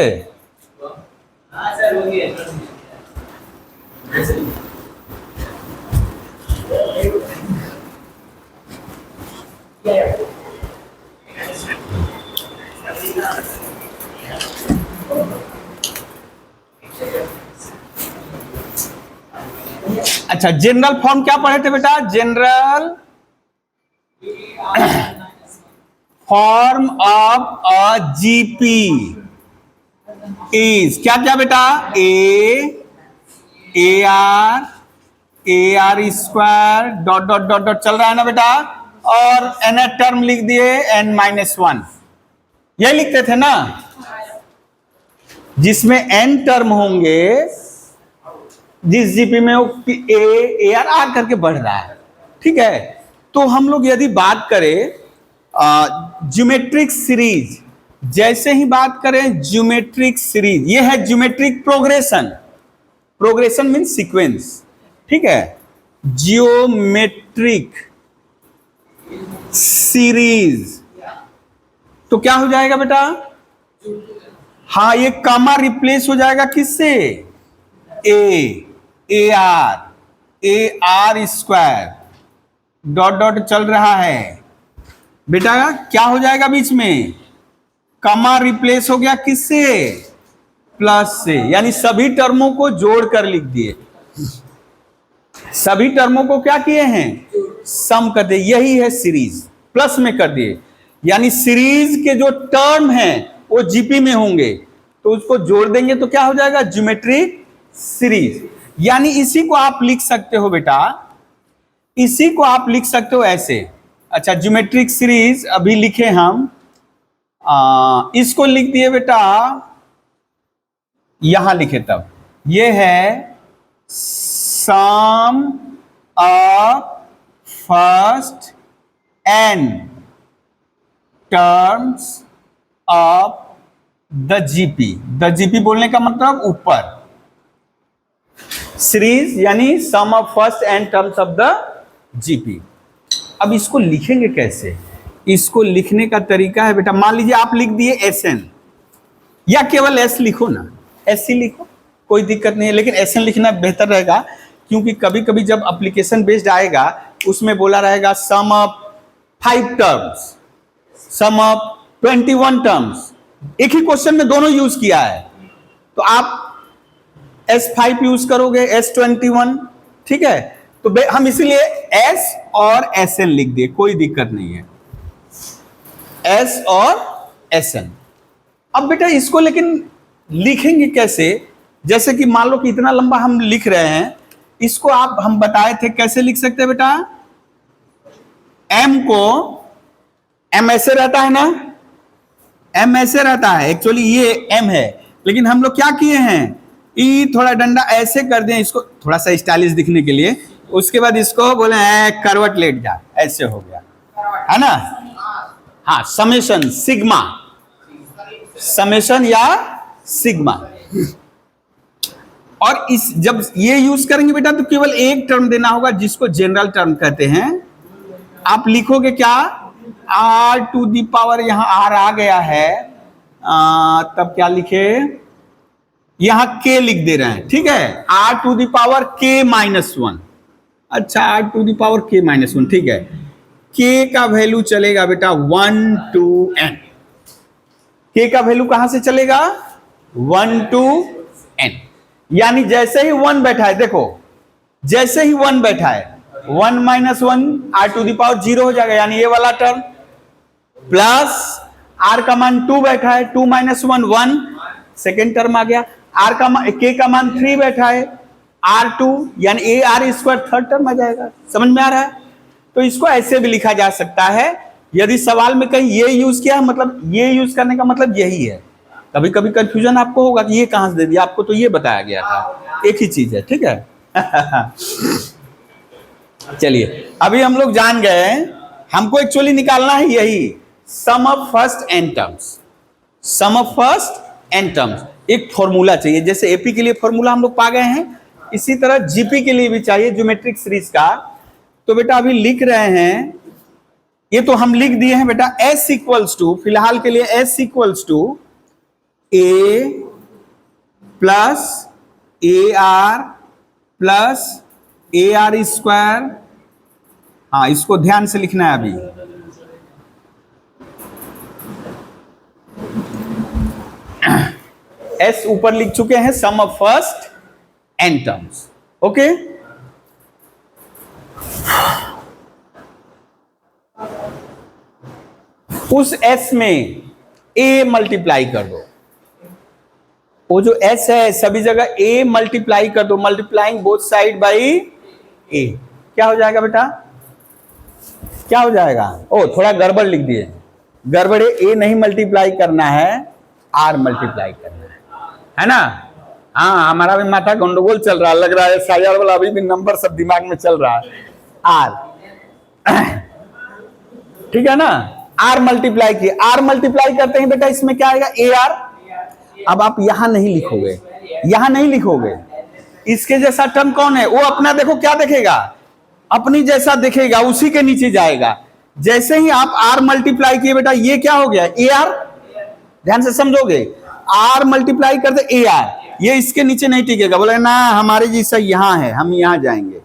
अच्छा, जनरल फॉर्म क्या पढ़े थे बेटा? General form of a GP is क्या क्या बेटा? A R square dot dot dot dot चल रहा है ना बेटा, और एन टर्म लिख दिए n-1, यही लिखते थे ना, जिसमें n टर्म होंगे, जिस जीपी में वो ए आर आर करके बढ़ रहा है। ठीक है, तो हम लोग यदि बात करें ज्योमेट्रिक सीरीज, जैसे ही बात करें ज्योमेट्रिक सीरीज, ये है geometric progression. Progression mean sequence. ठीक है, जियोमेट्रिक सीरीज तो क्या हो जाएगा बेटा? हाँ, ये कामा रिप्लेस हो जाएगा किससे? A R square dot dot चल रहा है बेटा, क्या हो जाएगा बीच में? कामा रिप्लेस हो गया किससे? प्लस से, यानी सभी टर्मों को जोड़कर लिख दिए। सभी टर्मों को क्या किए हैं? सम कर दिए। यही है सीरीज, प्लस में कर दिए, यानी सीरीज के जो टर्म हैं वो जीपी में होंगे, तो उसको जोड़ देंगे तो क्या हो जाएगा? Geometric series. यानी इसी को आप लिख सकते हो बेटा, इसी को आप लिख सकते हो ऐसे। अच्छा, ज्योमेट्रिक सीरीज अभी लिखे हम, इसको लिख दिए बेटा, यहां लिखे तब, ये है sum of first n terms of the GP. The GP बोलने का मतलब ऊपर, सीरीज यानी sum of first n terms of the GP. अब इसको लिखेंगे कैसे? इसको लिखने का तरीका है बेटा, मान लीजिए आप लिख दिए Sn, या केवल S लिखो ना, SC लिखो, कोई दिक्कत नहीं है, लेकिन Sn लिखना बेहतर रहेगा, क्योंकि कभी कभी जब एप्लीकेशन बेस्ड आएगा उसमें बोला रहेगा sum of 5 terms, sum of 21 terms, एक ही क्वेश्चन में दोनों यूज किया है, तो आप S5 यूज करोगे, S21। ठीक है, तो हम इसीलिए S और Sn लिख दिए, कोई दिक्कत नहीं है, S और Sn। अब बेटा इसको लेकिन लिखेंगे कैसे? जैसे कि मान लो कि इतना लंबा हम लिख रहे हैं, इसको आप हम बताए थे कैसे लिख सकते हैं बेटा? M को, M ऐसे रहता है ना, M ऐसे रहता है, एक्चुअली ये M है, लेकिन हम लोग क्या किए हैं, ई थोड़ा डंडा ऐसे कर दें इसको थोड़ा सा स्टाइलिश दिखने के लिए, उसके बाद इसको बोले करवट लेट जा, ऐसे हो गया, है ना? हाँ, समेशन सिग्मा, समेशन या सिग्मा। और इस जब ये यूज करेंगे बेटा तो केवल एक टर्म देना होगा, जिसको जनरल टर्म कहते हैं। आप लिखोगे क्या? r टू दी पावर, यहां r आ गया है, तब क्या लिखे? यहां k लिख दे रहे हैं। ठीक है, r to the power k-1। अच्छा, r to the power k-1, ठीक है। k का वैल्यू चलेगा बेटा 1 to n। k का वैल्यू कहां से चलेगा? 1 to n, यानी जैसे ही 1 बैठा है, देखो जैसे ही 1 बैठा है, 1 - 1 r टू दी पावर 0 हो जाएगा, यानी ये वाला टर्म, प्लस r का मान 2 बैठा है, 2 - 1 1, सेकेंड टर्म आ गया। k का मान 3 बैठा है, r2 यानी A are square, third term आ जाएगा। समझ में आ रहा है? तो इसको ऐसे भी लिखा जा सकता है। यदि सवाल में कहीं ये यूज किया, मतलब ये यूज करने का मतलब यही है। कभी कभी कंफ्यूजन आपको होगा कि ये कहां से दे दिया, आपको तो ये बताया गया था, एक ही चीज है। ठीक है चलिए, अभी हम लोग जान गए, हमको एक्चुअली निकालना है यही sum of first n terms, sum of first n terms. एक फॉर्मूला चाहिए, जैसे एपी के लिए फॉर्मूला हम लोग पा गए हैं, इसी तरह जीपी के लिए भी चाहिए ज्योमेट्रिक सीरीज का। तो बेटा अभी लिख रहे हैं, ये तो हम लिख दिए हैं बेटा, s इक्वल्स टू, फिलहाल के लिए s इक्वल्स टू a प्लस a r plus a are square, हाँ इसको ध्यान से लिखना है अभी, एस ऊपर लिख चुके हैं, sum of first N terms, okay. उस एस में ए मल्टीप्लाई कर दो, वो जो एस है सभी जगह ए मल्टीप्लाई कर दो, मल्टीप्लाइंग बोथ साइड बाई ए, क्या हो जाएगा बेटा, क्या हो जाएगा, ओ थोड़ा गड़बड़ लिख दिए, गड़बड़ ए नहीं मल्टीप्लाई करना है, आर मल्टीप्लाई करना है ना। हाँ हमारा भी माथा गंडगोल चल रहा है, लग रहा है साइड वाला अभी भी नंबर सब दिमाग में चल रहा है, आर, ठीक है ना, आर मल्टीप्लाई किए, आर मल्टीप्लाई करते हैं बेटा इसमें क्या आएगा, ए आर। अब आप यहां नहीं लिखोगे, यहां नहीं लिखोगे, इसके जैसा टर्म कौन है, वो अपना देखो क्या देखेगा, अपनी जैसा देखेगा, उसी के नीचे जाएगा। जैसे ही आप आर मल्टीप्लाई किए बेटा, ये क्या हो गया, ए आर, ध्यान से समझोगे, आर मल्टीप्लाई कर दे ए आर, ये इसके नीचे नहीं टिकेगा, बोले ना हमारे जैसा यहां है, हम यहां जाएंगे,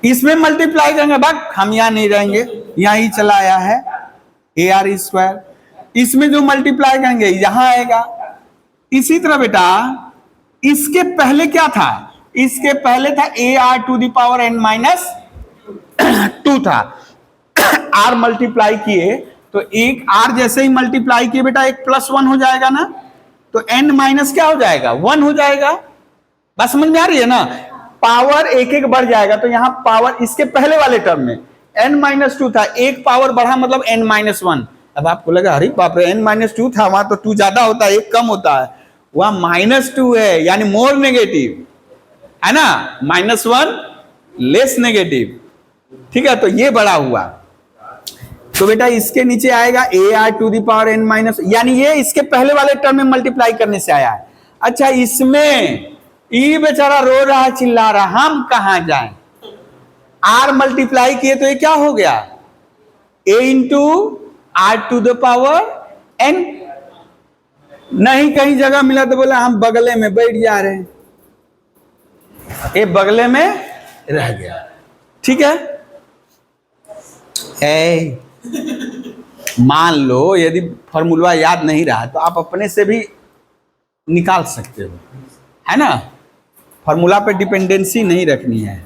इसमें मल्टीप्लाई करेंगे, बट हम यहां नहीं रहेंगे, यहां ही चला आया है ए आर स्क्वायर, इसमें जो मल्टीप्लाई करेंगे यहां आएगा। इसी तरह बेटा इसके पहले क्या था, इसके पहले था a r to the power n minus 2 था, आर मल्टीप्लाई किए तो एक आर जैसे ही मल्टीप्लाई किए बेटा एक प्लस 1 हो जाएगा ना, तो एन माइनस क्या हो जाएगा, 1 हो जाएगा। बस समझ में आ रही है ना, पावर एक एक बढ़ जाएगा, तो यहां पावर इसके पहले वाले टर्म में n माइनस 2 था, एक पावर बढ़ा मतलब n माइनस 1। अब आपको लगा अरे बाप रे n माइनस 2 था, वहां तो 2 ज्यादा होता है, एक कम होता है, वहां -2 है यानी मोर नेगेटिव है ना, -1 लेस नेगेटिव, ठीक है, तो ये बड़ा हुआ, तो बेटा इसके नीचे आएगा a r to the power n minus, यानी ये इसके पहले वाले टर्म में मल्टीप्लाई करने से आया है। अच्छा इसमें ई बेचारा रो रहा है, चिल्ला रहा, हम कहां जाएं, आर मल्टीप्लाई किए तो ये क्या हो गया, A into are to the power N, नहीं कहीं जगह मिला तो बोला हम बगले में बैठ जा रहे हैं, ये बगले में रह गया, ठीक है। ए मान लो यदि फॉर्मूला याद नहीं रहा तो आप अपने से भी निकाल सकते हो, है ना, फॉर्मूला पे डिपेंडेंसी नहीं रखनी है।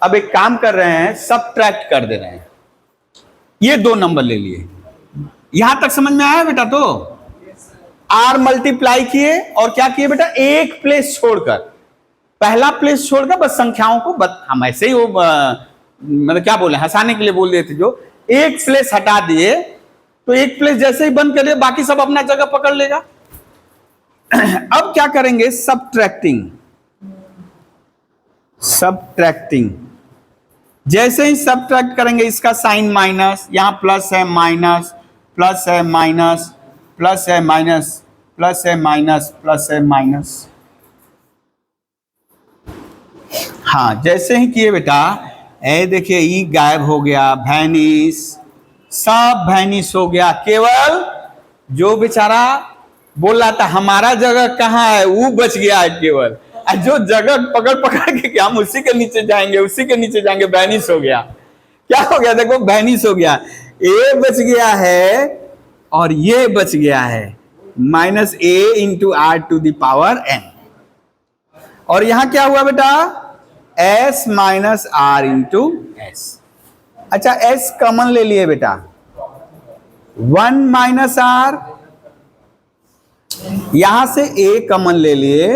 अब एक काम कर रहे हैं, सबट्रैक्ट कर दे रहे हैं, ये 2 नंबर ले लिए, यहां तक समझ में आया बेटा, तो आर मल्टीप्लाई किए और क्या किए बेटा, एक प्लेस छोड़कर, पहला प्लेस छोड़कर बस संख्याओं को हम ऐसे ही वो मतलब क्या बोले, हंसाने के लिए बोल देते, जो एक प्लेस हटा दिए तो एक प्लेस जैसे ही बंद कर दिए बाकी सब अपना जगह पकड़ लेगा। अब क्या करेंगे, सबट्रैक्टिंग, सबट्रैक्टिंग, जैसे ही सबट्रैक्ट करेंगे इसका साइन माइनस, यहां प्लस है माइनस, प्लस है माइनस, प्लस है माइनस, प्लस है माइनस, प्लस है माइनस, हाँ जैसे ही किए बेटा, ए देखिए ई गायब हो गया, वैनिश, सब वैनिश हो गया, केवल जो बेचारा बोल रहा था हमारा जगह कहाँ है वो बच गया है केवल, जो जगह पकड़ पकड़ के हम उसी के नीचे जाएंगे, उसी के नीचे जाएंगे, वैनिश हो गया, क्या हो गया देखो, वैनिश हो गया, ए बच गया है और ये बच गया है, minus a into are to the power n, और यहां क्या हुआ बेटा, s minus r into s. अच्छा s कॉमन ले लिए बेटा, 1 माइनस आर, यहां से a कॉमन ले लिए,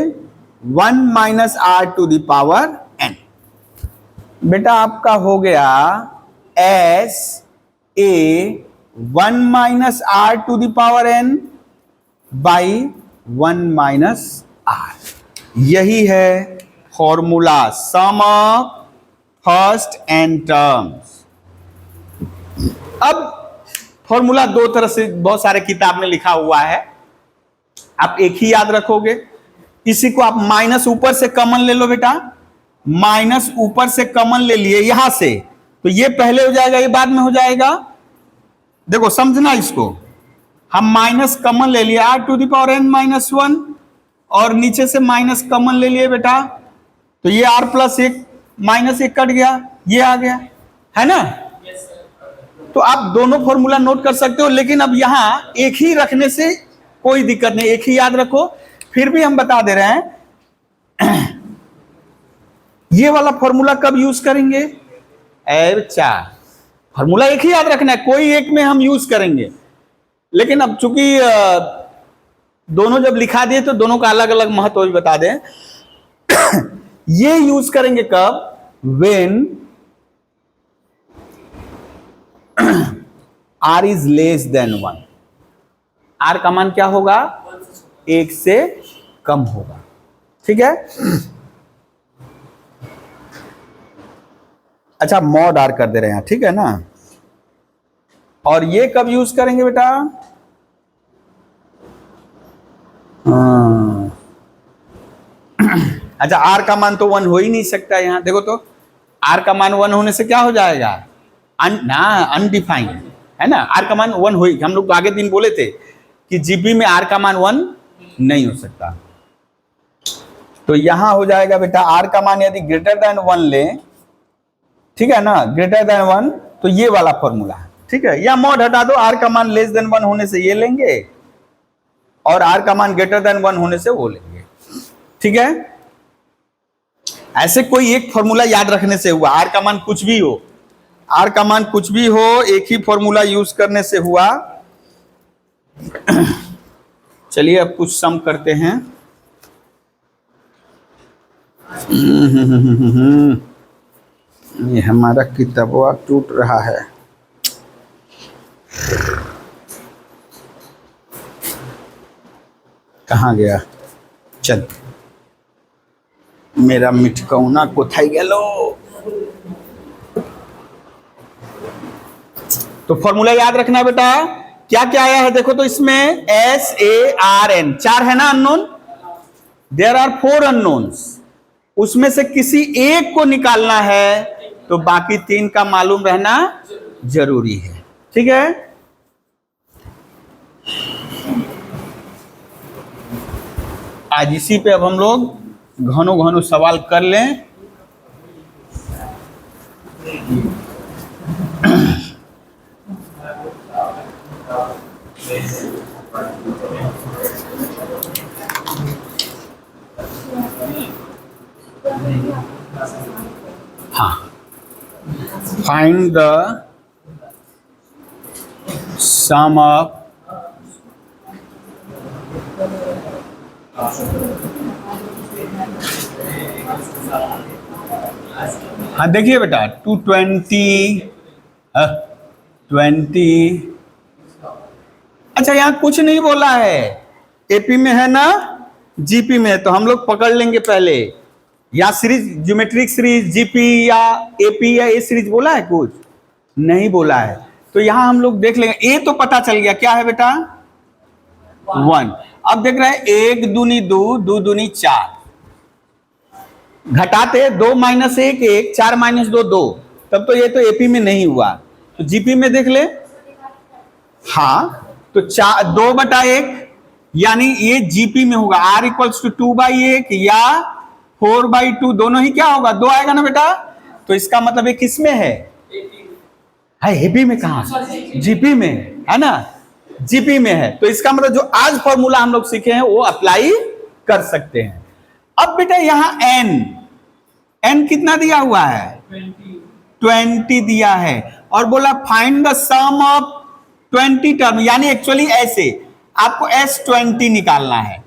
1 minus r to the power n, बेटा आपका हो गया s a 1 minus r to the power n by 1 minus r. यही है formula, sum of first N terms. अब फॉर्मूला 2 तरह से बहुत सारे किताब में लिखा हुआ है, आप एक ही याद रखोगे, इसी को आप माइनस ऊपर से कॉमन ले लो बेटा, माइनस ऊपर से कॉमन ले लिए यहां से, तो ये पहले हो जाएगा, ये बाद में हो जाएगा, देखो समझना इसको, हम माइनस कॉमन ले लिए r to the power n minus 1 और नीचे से माइनस कॉमन ले लिए बेटा, तो ये r प्लस 1 माइनस 1 कट गया, ये आ गया, है ना। तो आप दोनों फॉर्मूला नोट कर सकते हो, लेकिन अब यहां एक ही रखने से कोई दिक्कत नहीं, एक ही याद रखो। फिर भी हम बता दे रहे हैं ये वाला फॉर्मूला कब यूज करेंगे, अच्छा फॉर्मूला एक ही याद रखना है, कोई एक में हम यूज करेंगे। लेकिन अब चूंकि दोनों जब लिखा दिए तो दोनों का अलग अलग महत्व भी बता दें। ये यूज करेंगे कब, when r is less than 1, r का मान क्या होगा, 1 से कम होगा, ठीक है। अच्छा मॉड r कर दे रहे हैं, ठीक है ना। और ये कब यूज करेंगे बेटा, अच्छा r का मान तो 1 हो ही नहीं सकता, यहां देखो तो r का मान 1 होने से क्या हो जाएगा, अनडिफाइंड, है ना। r का मान 1 हो ही, हम लोग आगे दिन बोले थे कि जीपी में r का मान 1 नहीं हो सकता। तो यहां हो जाएगा बेटा r का मान यदि ग्रेटर देन 1 ले, ठीक है ना, ग्रेटर देन 1, तो ये वाला फॉर्मूला है, ठीक है। या मॉड हटा दो, r का मान लेस देन 1 होने से ये लेंगे और r का मान ग्रेटर देन 1 होने से वो लेंगे, ठीक है। ऐसे कोई एक फॉर्मूला याद रखने से हुआ, r का मान कुछ भी हो, r का मान कुछ भी हो, एक ही फॉर्मूला यूज करने से हुआ। चलिए अब कुछ सम करते हैं। ये हमारा किताबवा टूट रहा है, कहाँ गया, चल मेरा मिठकौना कोथाई गेलो। तो फॉर्मूला याद रखना बेटा, क्या क्या आया है देखो तो इसमें SARN 4 है ना अननोन, देयर आर 4 अननोन्स, उसमें से किसी एक को निकालना है तो बाकी 3 का मालूम रहना जरूरी है, ठीक है। आज इसी पे अब हम लोग घनो घनो सवाल कर लें। हाँ, फाइंड द सम ऑफ हाँ देखिए बेटा 220 20, अच्छा यहाँ कुछ नहीं बोला है, एपी में है ना जीपी में है, तो हम लोग पकड़ लेंगे पहले, या सीरीज ज्योमेट्रिक सीरीज जीपी या एपी या ए सीरीज बोला है, कुछ नहीं बोला है। तो यहां हम लोग देख लेंगे, ए तो पता चल गया क्या है बेटा 1। अब देख रहे हैं 1 दूनी 2, 2 दूनी 4, घटाते 2 माइनस 1 1, 4 माइनस 2 2, तब तो ये तो एपी में नहीं हुआ, तो जीपी में देख ले। हाँ तो 2/1 यानी ये जीपी में होगा, r इक्वल्स टू 2/1 या 4/2, दोनों ही क्या होगा 2 आएगा ना बेटा। तो इसका मतलब ये किस में है एपी में, कहा जीपी में है ना, जीपी में है। तो इसका मतलब जो आज फॉर्मूला हम लोग सीखे हैं वो अप्लाई कर सकते हैं। अब बेटा यहां n कितना दिया हुआ है 20 दिया है, और बोला find the sum of 20 term, यानी एक्चुअली ऐसे आपको S20 निकालना है,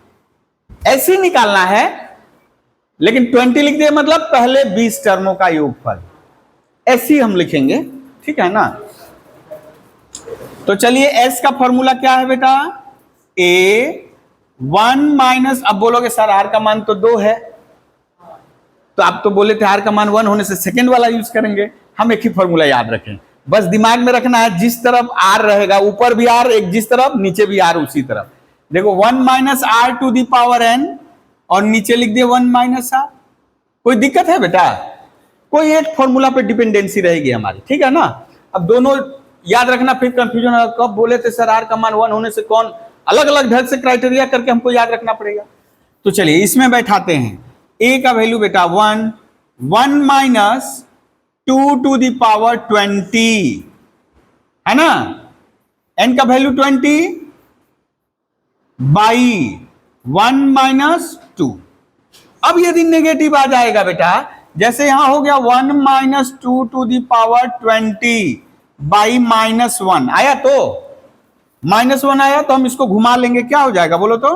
ऐसे ही निकालना है, लेकिन 20 लिख दिया मतलब पहले 20 टर्मों का योगफल, ऐसे ही हम लिखेंगे, ठीक है ना। तो चलिए S का फॉर्मूला क्या है बेटा, A1 माइनस, अब बोलोगे सर R का मान तो 2 है, तो आप तो बोले थे R का मान 1 होने से सेकंड वाला यूज करेंगे। हम एक ही फॉर्मूला याद रखें, बस दिमाग में रखना है, जिस तरफ R रहेगा ऊपर भी R, एक जिस तरफ नीचे भी R उसी तरफ। देखो 1 minus R to the power n और नीचे लिख दिए 1 माइनस R, कोई दिक्कत है बेटा, कोई एक फॉर्मूला पे डिपेंडेंसी रहेगी हमारी, ठीक है ना। अब दोनों याद रखना, फिर कंफ्यूजन होगा कब बोले थे सर आर का मान 1 होने से कौन, अलग अलग ढंग से क्राइटेरिया करके हमको याद रखना पड़ेगा। तो चलिए इसमें बैठाते हैं, ए का वैल्यू बेटा 1, 1 माइनस 2 टू द पावर 20 है ना, एन का वैल्यू 20 बाई 1 माइनस 2। अब यदि नेगेटिव आ जाएगा बेटा, जैसे यहां हो गया 1 minus 2 to the power 20 by -1 आया, तो -1 आया तो हम इसको घुमा लेंगे, क्या हो जाएगा बोलो तो,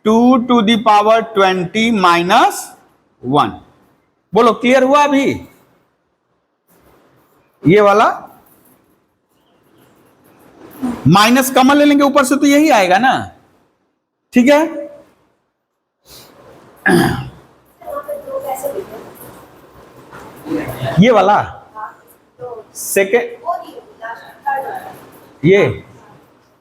2 टू द पावर 20 -1। बोलो क्लियर हुआ अभी? ये वाला माइनस कॉमन ले लेंगे ऊपर से तो यही आएगा ना, ठीक है। ये वाला सेकेंड, ये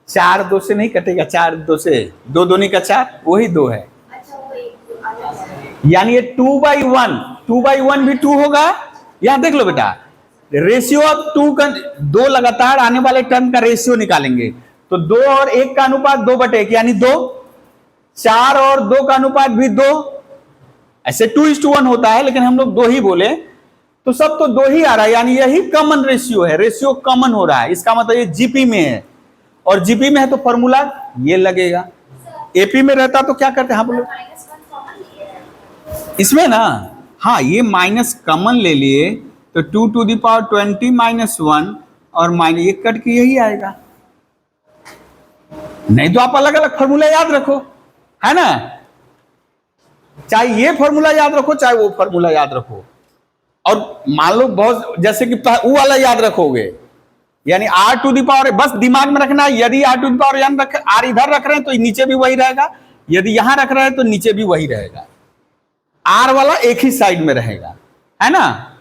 4 2 से नहीं कटेगा, 4 2 से 2 दूनी का 4, वही 2 है, यानी ये 2/1, 2/1 भी 2 होगा। यहां देख लो बेटा, रेशियो ऑफ 2 का 2 लगातार आने वाले टर्म का रेशियो निकालेंगे, तो 2 और 1 का अनुपात 2/1 यानी 2, 4 और 2 का अनुपात भी 2, ऐसे 2:1 होता है, लेकिन हम लोग 2 ही बोले तो सब तो 2 ही आ रहा है, यानी यही कॉमन रेशियो है, रेशियो कॉमन हो रहा है, इसका मतलब ये जीपी में है, और जीपी में है तो फॉर्मूला ये लगेगा। एपी में रहता तो क्या करते हैं, हाँ बोलो इसमें ना, हाँ ये माइनस कॉमन ले लिए तो 2 टू द पावर 20 -1 और माइनस ये कट के यही आएगा, नहीं तो आप अलग अलग फॉर्मूला याद रखो, है ना, चाहे ये फॉर्मूला याद रखो चाहे वो फॉर्मूला याद रखो, और मान लो बहुत जैसे कि वो वाला याद रखोगे, यानी r टू द पावर, बस दिमाग में रखना यदि r to the power n रख, r इधर रख रहे हैं तो नीचे भी वही रहेगा, यदि यहां रख रहे हैं तो नीचे भी वही रहेगा, r वाला एक ही साइड में रहेगा, है ना।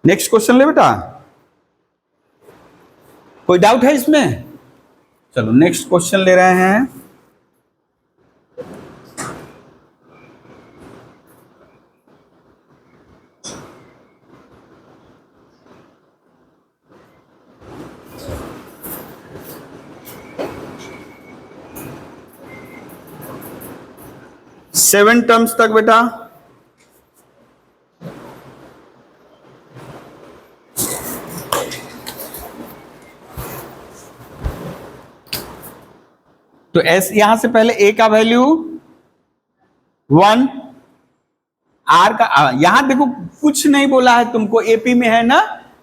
नेक्स्ट क्वेश्चन ले बेटा, कोई डाउट है इसमें? चलो नेक्स्ट क्वेश्चन ले रहे हैं। सेवन टर्म्स तक बेटा, तो एस यहां से पहले ए का वैल्यू 1, आर का यहां देखो कुछ नहीं बोला है तुमको, एपी में है ना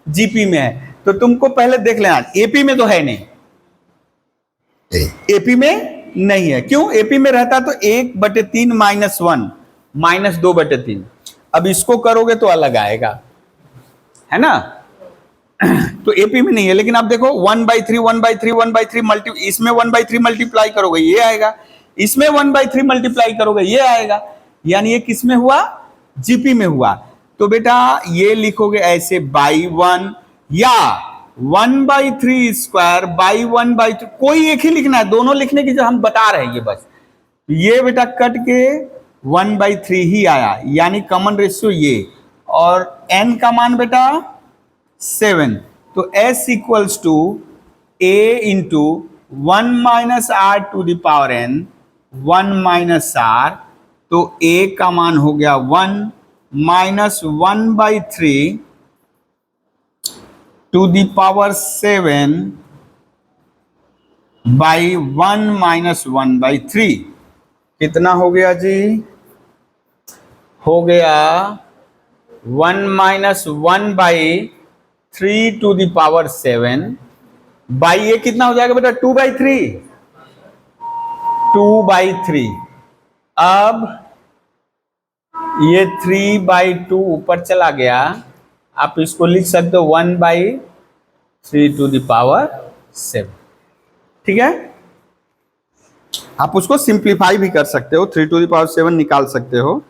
जीपी में है, तो तुमको पहले देख लेना, एपी में तो है नहीं, एपी में नहीं है, क्यों, एपी में रहता तो 1/3 -1 -2/3, अब इसको करोगे तो अलग आएगा, है ना, तो एपी में नहीं है, लेकिन आप देखो 1/3 1/3 1/3 मल्टी, इसमें 1/3 मल्टीप्लाई करोगे ये आएगा, इसमें 1/3 मल्टीप्लाई करोगे ये आएगा, यानी ये किस में हुआ, जीपी में हुआ। तो बेटा ये लिखोगे ऐसे बाई 1 या 1/3 स्क्वायर बाई 1/3, कोई एक ही लिखना है, दोनों लिखने की जो हम बता रहे हैं ये बस, ये बेटा कट के 1/3 ही आया, यानी कॉमन रेशियो ये, और n का मान बेटा 7, तो s equals to a into 1 minus r to the power n 1 minus r, तो a का मान हो गया 1 minus 1/3 to the power 7 by 1 minus 1/3, कितना हो गया जी, हो गया 1 minus 1/3 to the power 7 by ये कितना हो जाएगा बेटा 2/3, 2/3, अब ये 3/2 ऊपर चला गया, आप इसको लिख सकते हो 1/3 टू द पावर 7, ठीक है, आप उसको सिंप्लीफाई भी कर सकते हो, 3 टू द पावर 7 निकाल सकते हो।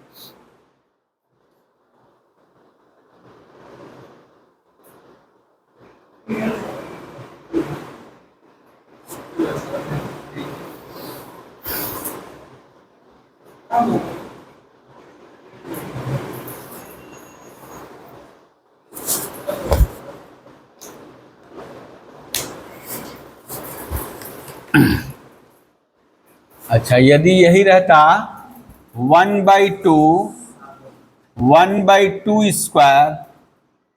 अच्छा, यदि यही रहता 1/2 1/2²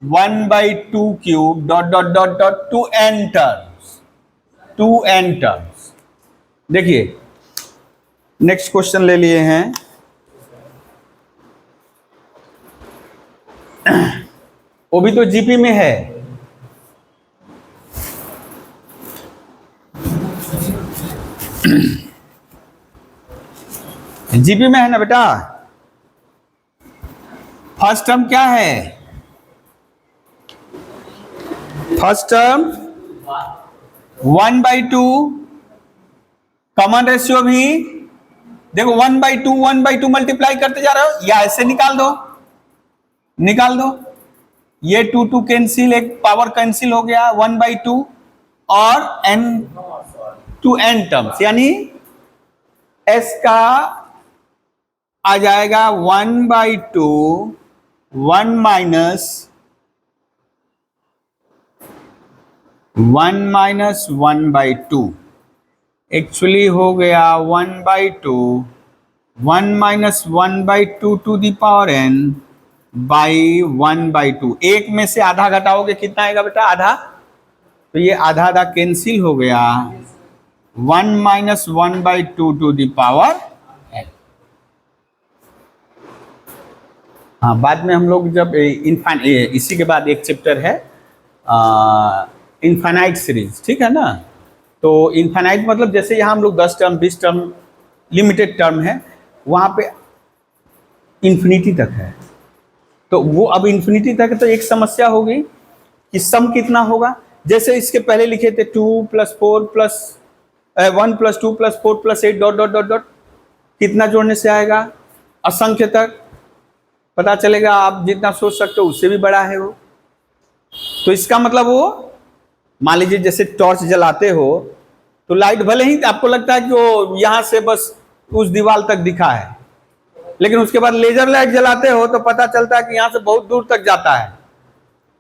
1/2 cube dot dot dot dot to n terms. देखिए नेक्स्ट क्वेश्चन ले लिए हैं। वो भी तो जीपी में है। जीपी में है ना बेटा। फर्स्ट टर्म क्या है? फर्स्ट टर्म 1/2, कॉमन रेशियो भी देखो 1/2 मल्टीप्लाई करते जा रहे हो या ऐसे निकाल दो। ये 2 कैंसिल, एक पावर कैंसिल हो गया 1/2 और n टू n टर्म्स, यानी s का आ जाएगा 1/2 1 माइनस 1/2, एक्चुअली हो गया 1/2 1 minus 1/2 to the power n by 1/2। एक में से आधा घटाओगे कितना आएगा बेटा? आधा। तो ये आधा आधा कैंसिल हो गया 1 minus 1/2 to the power n। हाँ, बाद में हम लोग जब इसी के बाद एक चैप्टर है इनफाइनाइट सीरीज, ठीक है ना। तो इनफाइनाइट मतलब जैसे यहाँ हम लोग 10 टर्म 20 टर्म लिमिटेड टर्म है, वहाँ पे इन्फिनिटी तक है। तो वो अब इन्फिनिटी तक है तो एक समस्या होगी कि सम कितना होगा। जैसे इसके पहले लिखे थे 2 + 4 + 1 + 2 + 4 + 8 डॉट डॉट डॉट डॉट, कितना जोड़ने से आएगा? असंख्य तक। पता चलेगा आप जितना सोच सकते हो उससे भी बड़ा है वो। तो इसका मतलब वो मान लीजिए जैसे टॉर्च जलाते हो तो लाइट भले ही आपको लगता है कि वो यहां से बस उस दीवार तक दिखा है, लेकिन उसके बाद लेजर लाइट जलाते हो तो पता चलता है कि यहां से बहुत दूर तक जाता है।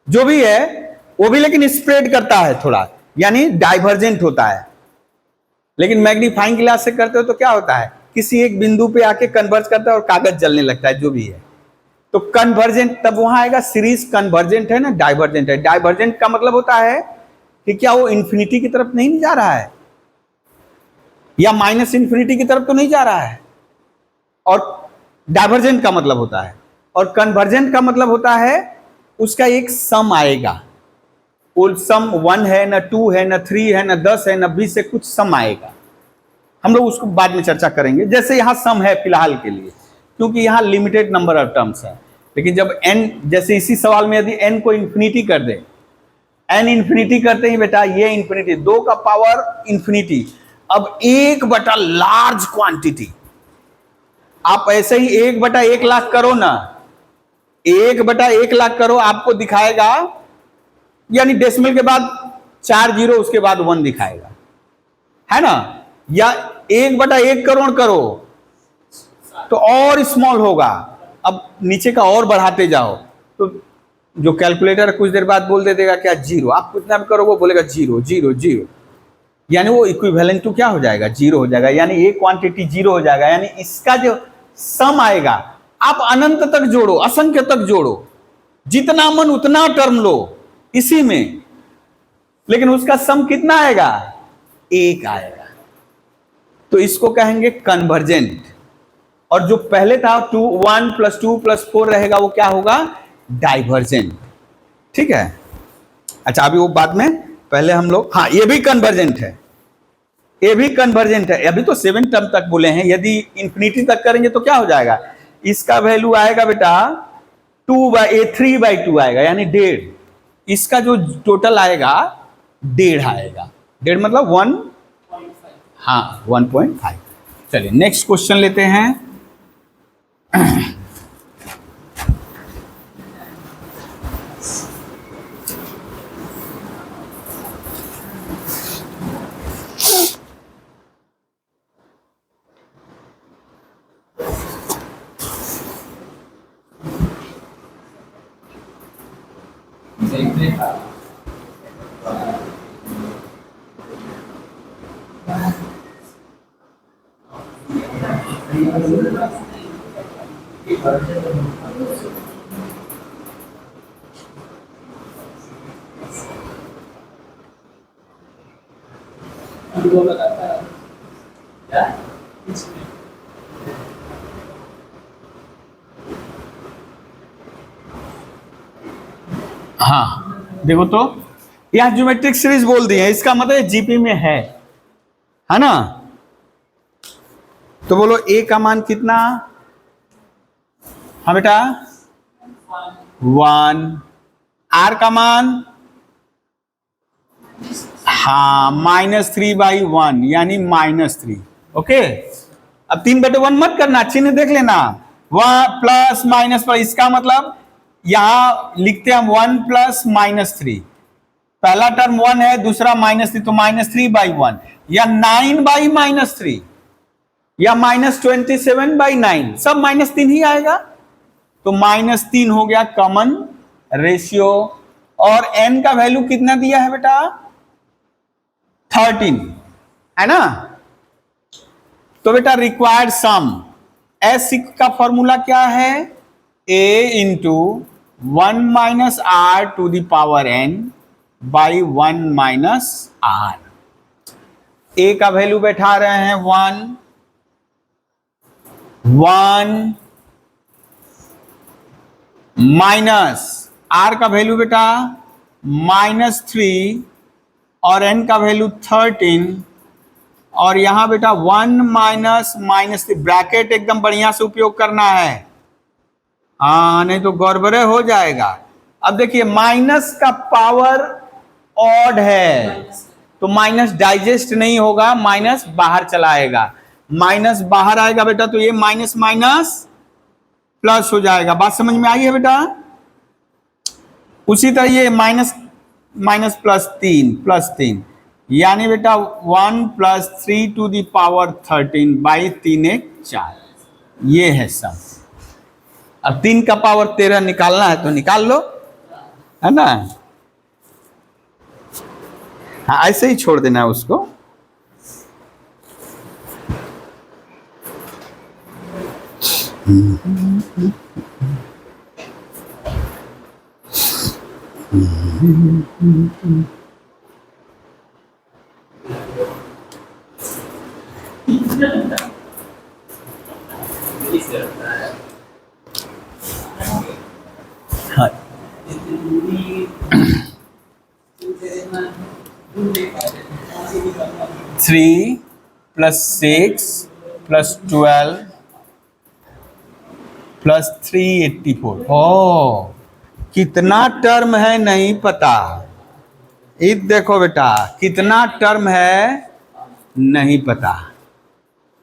जो भी है वो भी लेकिन स्प्रेड करता है थोड़ा, यानी डाइवर्जेंट होता है। लेकिन मैग्नीफाइंग ग्लास से करते हो तो क्या होता है? किसी एक बिंदु पे आके कन्वर्ज करता है और कागज जलने लगता है, जो भी है। तो कन्वर्जेंट तब वहां आएगा। सीरीज कन्वर्जेंट है ना, डाइवर्जेंट है। डाइवर्जेंट का मतलब होता है कि क्या वो इन्फिनिटी की तरफ नहीं जा रहा है या माइनस इन्फिनिटी की तरफ तो नहीं जा रहा है। और डाइवर्जेंट का मतलब होता है, और कन्वर्जेंट का मतलब होता है उसका एक सम आएगा। वो सम 1 है ना 2 है ना 3 है ना 10 है ना 20 से कुछ सम आएगा। हम लोग उसको बाद में चर्चा करेंगे। जैसे यहां सम है फिलहाल के लिए, क्योंकि यहां लिमिटेड नंबर ऑफ टर्म्स है। लेकिन जब n, जैसे इसी सवाल में यदि n को इन्फिनिटी कर दे, n इन्फिनिटी करते ही बेटा ये इन्फिनिटी 2 का पावर इन्फिनिटी। अब 1/, लार्ज क्वांटिटी। आप ऐसे ही 1/1 लाख करो ना, 1/1 लाख करो, आपको दिखाएगा यानी डेसिमल के बाद 4 जीरो उसके बाद 1 दिखाएगा, है ना। या 1/1 करोड़ करो तो और स्मॉल होगा। अब नीचे का और बढ़ाते जाओ तो जो कैलकुलेटर कुछ देर बाद बोल दे देगा क्या? 0। आप कितना भी करोगे वो बोलेगा 0 0 0, यानी वो इक्विवेलेंट टू क्या हो जाएगा? 0 हो जाएगा, यानी ये क्वांटिटी 0 हो जाएगा। यानी इसका जो सम आएगा, आप अनंत तक जोड़ो, असंख्य तक जोड़ो, जितना मन उतना टर्म लो इसी में, लेकिन उसका सम कितना आएगा? 1 आएगा। तो इसको कहेंगे कन्वर्जेंट। और जो पहले था 1 + 2 + 4 रहेगा, वो क्या होगा? डाइवर्जेंट। ठीक है। अच्छा, अभी वो बाद में, पहले हम लोग, हाँ ये भी कन्वर्जेंट है, ये भी कन्वर्जेंट है। अभी तो 7 टर्म तक बोले हैं, यदि इंफिनिटी तक करेंगे तो क्या हो जाएगा? इसका वैल्यू आएगा बेटा 3/2 आएगा, यानी 1.5। इसका जो टोटल आएगा 1.5 आएगा। 1.5 मतलब 1, हाँ 1.5। चलिए नेक्स्ट क्वेश्चन लेते हैं। हाँ देखो तो यह ज्योमेट्रिक सीरीज बोल दी है, इसका मतलब जीपी में है ना। तो बोलो ए का मान कितना? हाँ बेटा 1। आर का मान हाँ -3/1 यानी -3। ओके, अब 3/1 मत करना, चिन्ह देख लेना, वह प्लस माइनस पर, इसका मतलब यहां लिखते हैं 1 + -3। पहला टर्म 1 है, दूसरा -3, तो -3/1 या 9/-3 या -27/9, सब -3 ही आएगा। तो -3 हो गया कॉमन रेशियो। और n का वैल्यू कितना दिया है बेटा? 13 है ना। तो बेटा रिक्वायर्ड सम, एस का फॉर्मूला क्या है? a into 1 - r⁴n by 1 - r। a का वैल्यू बैठा रहे हैं 1 माइनस r का वैल्यू बेटा -3 और n का वैल्यू 13, और यहां बेटा 1 - -3, ब्रैकेट एकदम बढ़िया से उपयोग करना है, हाँ नहीं तो गड़बड़े हो जाएगा। अब देखिए माइनस का पावर ऑड है, तो माइनस डाइजेस्ट नहीं होगा, माइनस बाहर चला आएगा, माइनस बाहर आएगा बेटा, तो ये माइनस माइनस प्लस हो जाएगा। बात समझ में आई है बेटा? उसी तरह ये माइनस माइनस +3 यानी बेटा 1 + 3⁻13 बाई 3 × 4, ये है सब। अब 3 का पावर 13 निकालना है तो निकाल लो, है ना। हाँ ऐसे ही छोड़ देना है उसको। हाँ 3 + 6 + 12 + 384। ओ कितना टर्म है नहीं पता, देखो बेटा कितना टर्म है नहीं पता।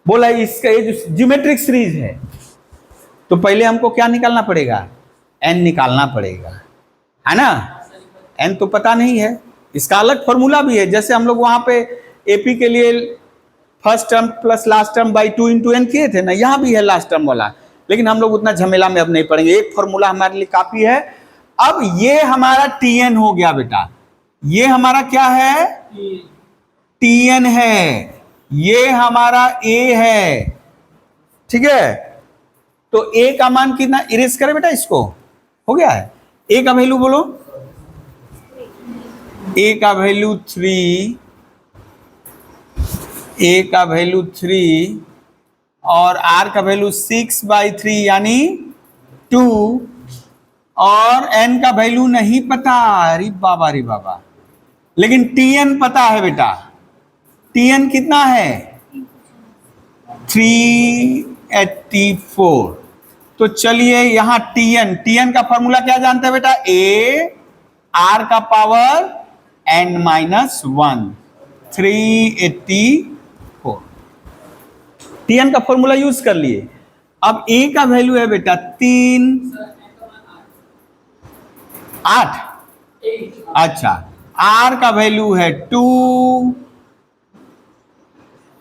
बोला इसका ये जो ज्योमेट्रिक सीरीज है, तो पहले हमको क्या निकालना पड़ेगा? n निकालना पड़ेगा, है ना। n तो पता नहीं है, इसका अलग फॉर्मूला भी है, जैसे हम लोग वहां पे एपी के लिए first term plus last term by 2 × n किए थे ना, यहाँ भी है लास्ट टर्म वाला, लेकिन हम लोग उतना झमेला में अब नहीं पड़ेंगे, एक फॉर्मूला हमारे लिए काफी है। अब ये हमारा tn हो गया बेटा, ये हमारा क्या है? tn है, ये हमारा a है, ठीक है। तो a का मान कितना? इरेज करें बेटा इसको, हो गया है। a का वैल्यू बोलो, a का वैल्यू 3, a का वैल्यू 3 और r का वैल्यू 6/3 यानी 2, और n का वैल्यू नहीं पता। अरे बाबा रे बाबा, लेकिन tn पता है बेटा, tn कितना है? 384। तो चलिए यहां tn का फॉर्मूला क्या जानते हैं बेटा? a r का पावर n-1 384, tn का फॉर्मूला यूज कर लिए। अब a का वैल्यू है बेटा 3 8, अच्छा r का वैल्यू है 2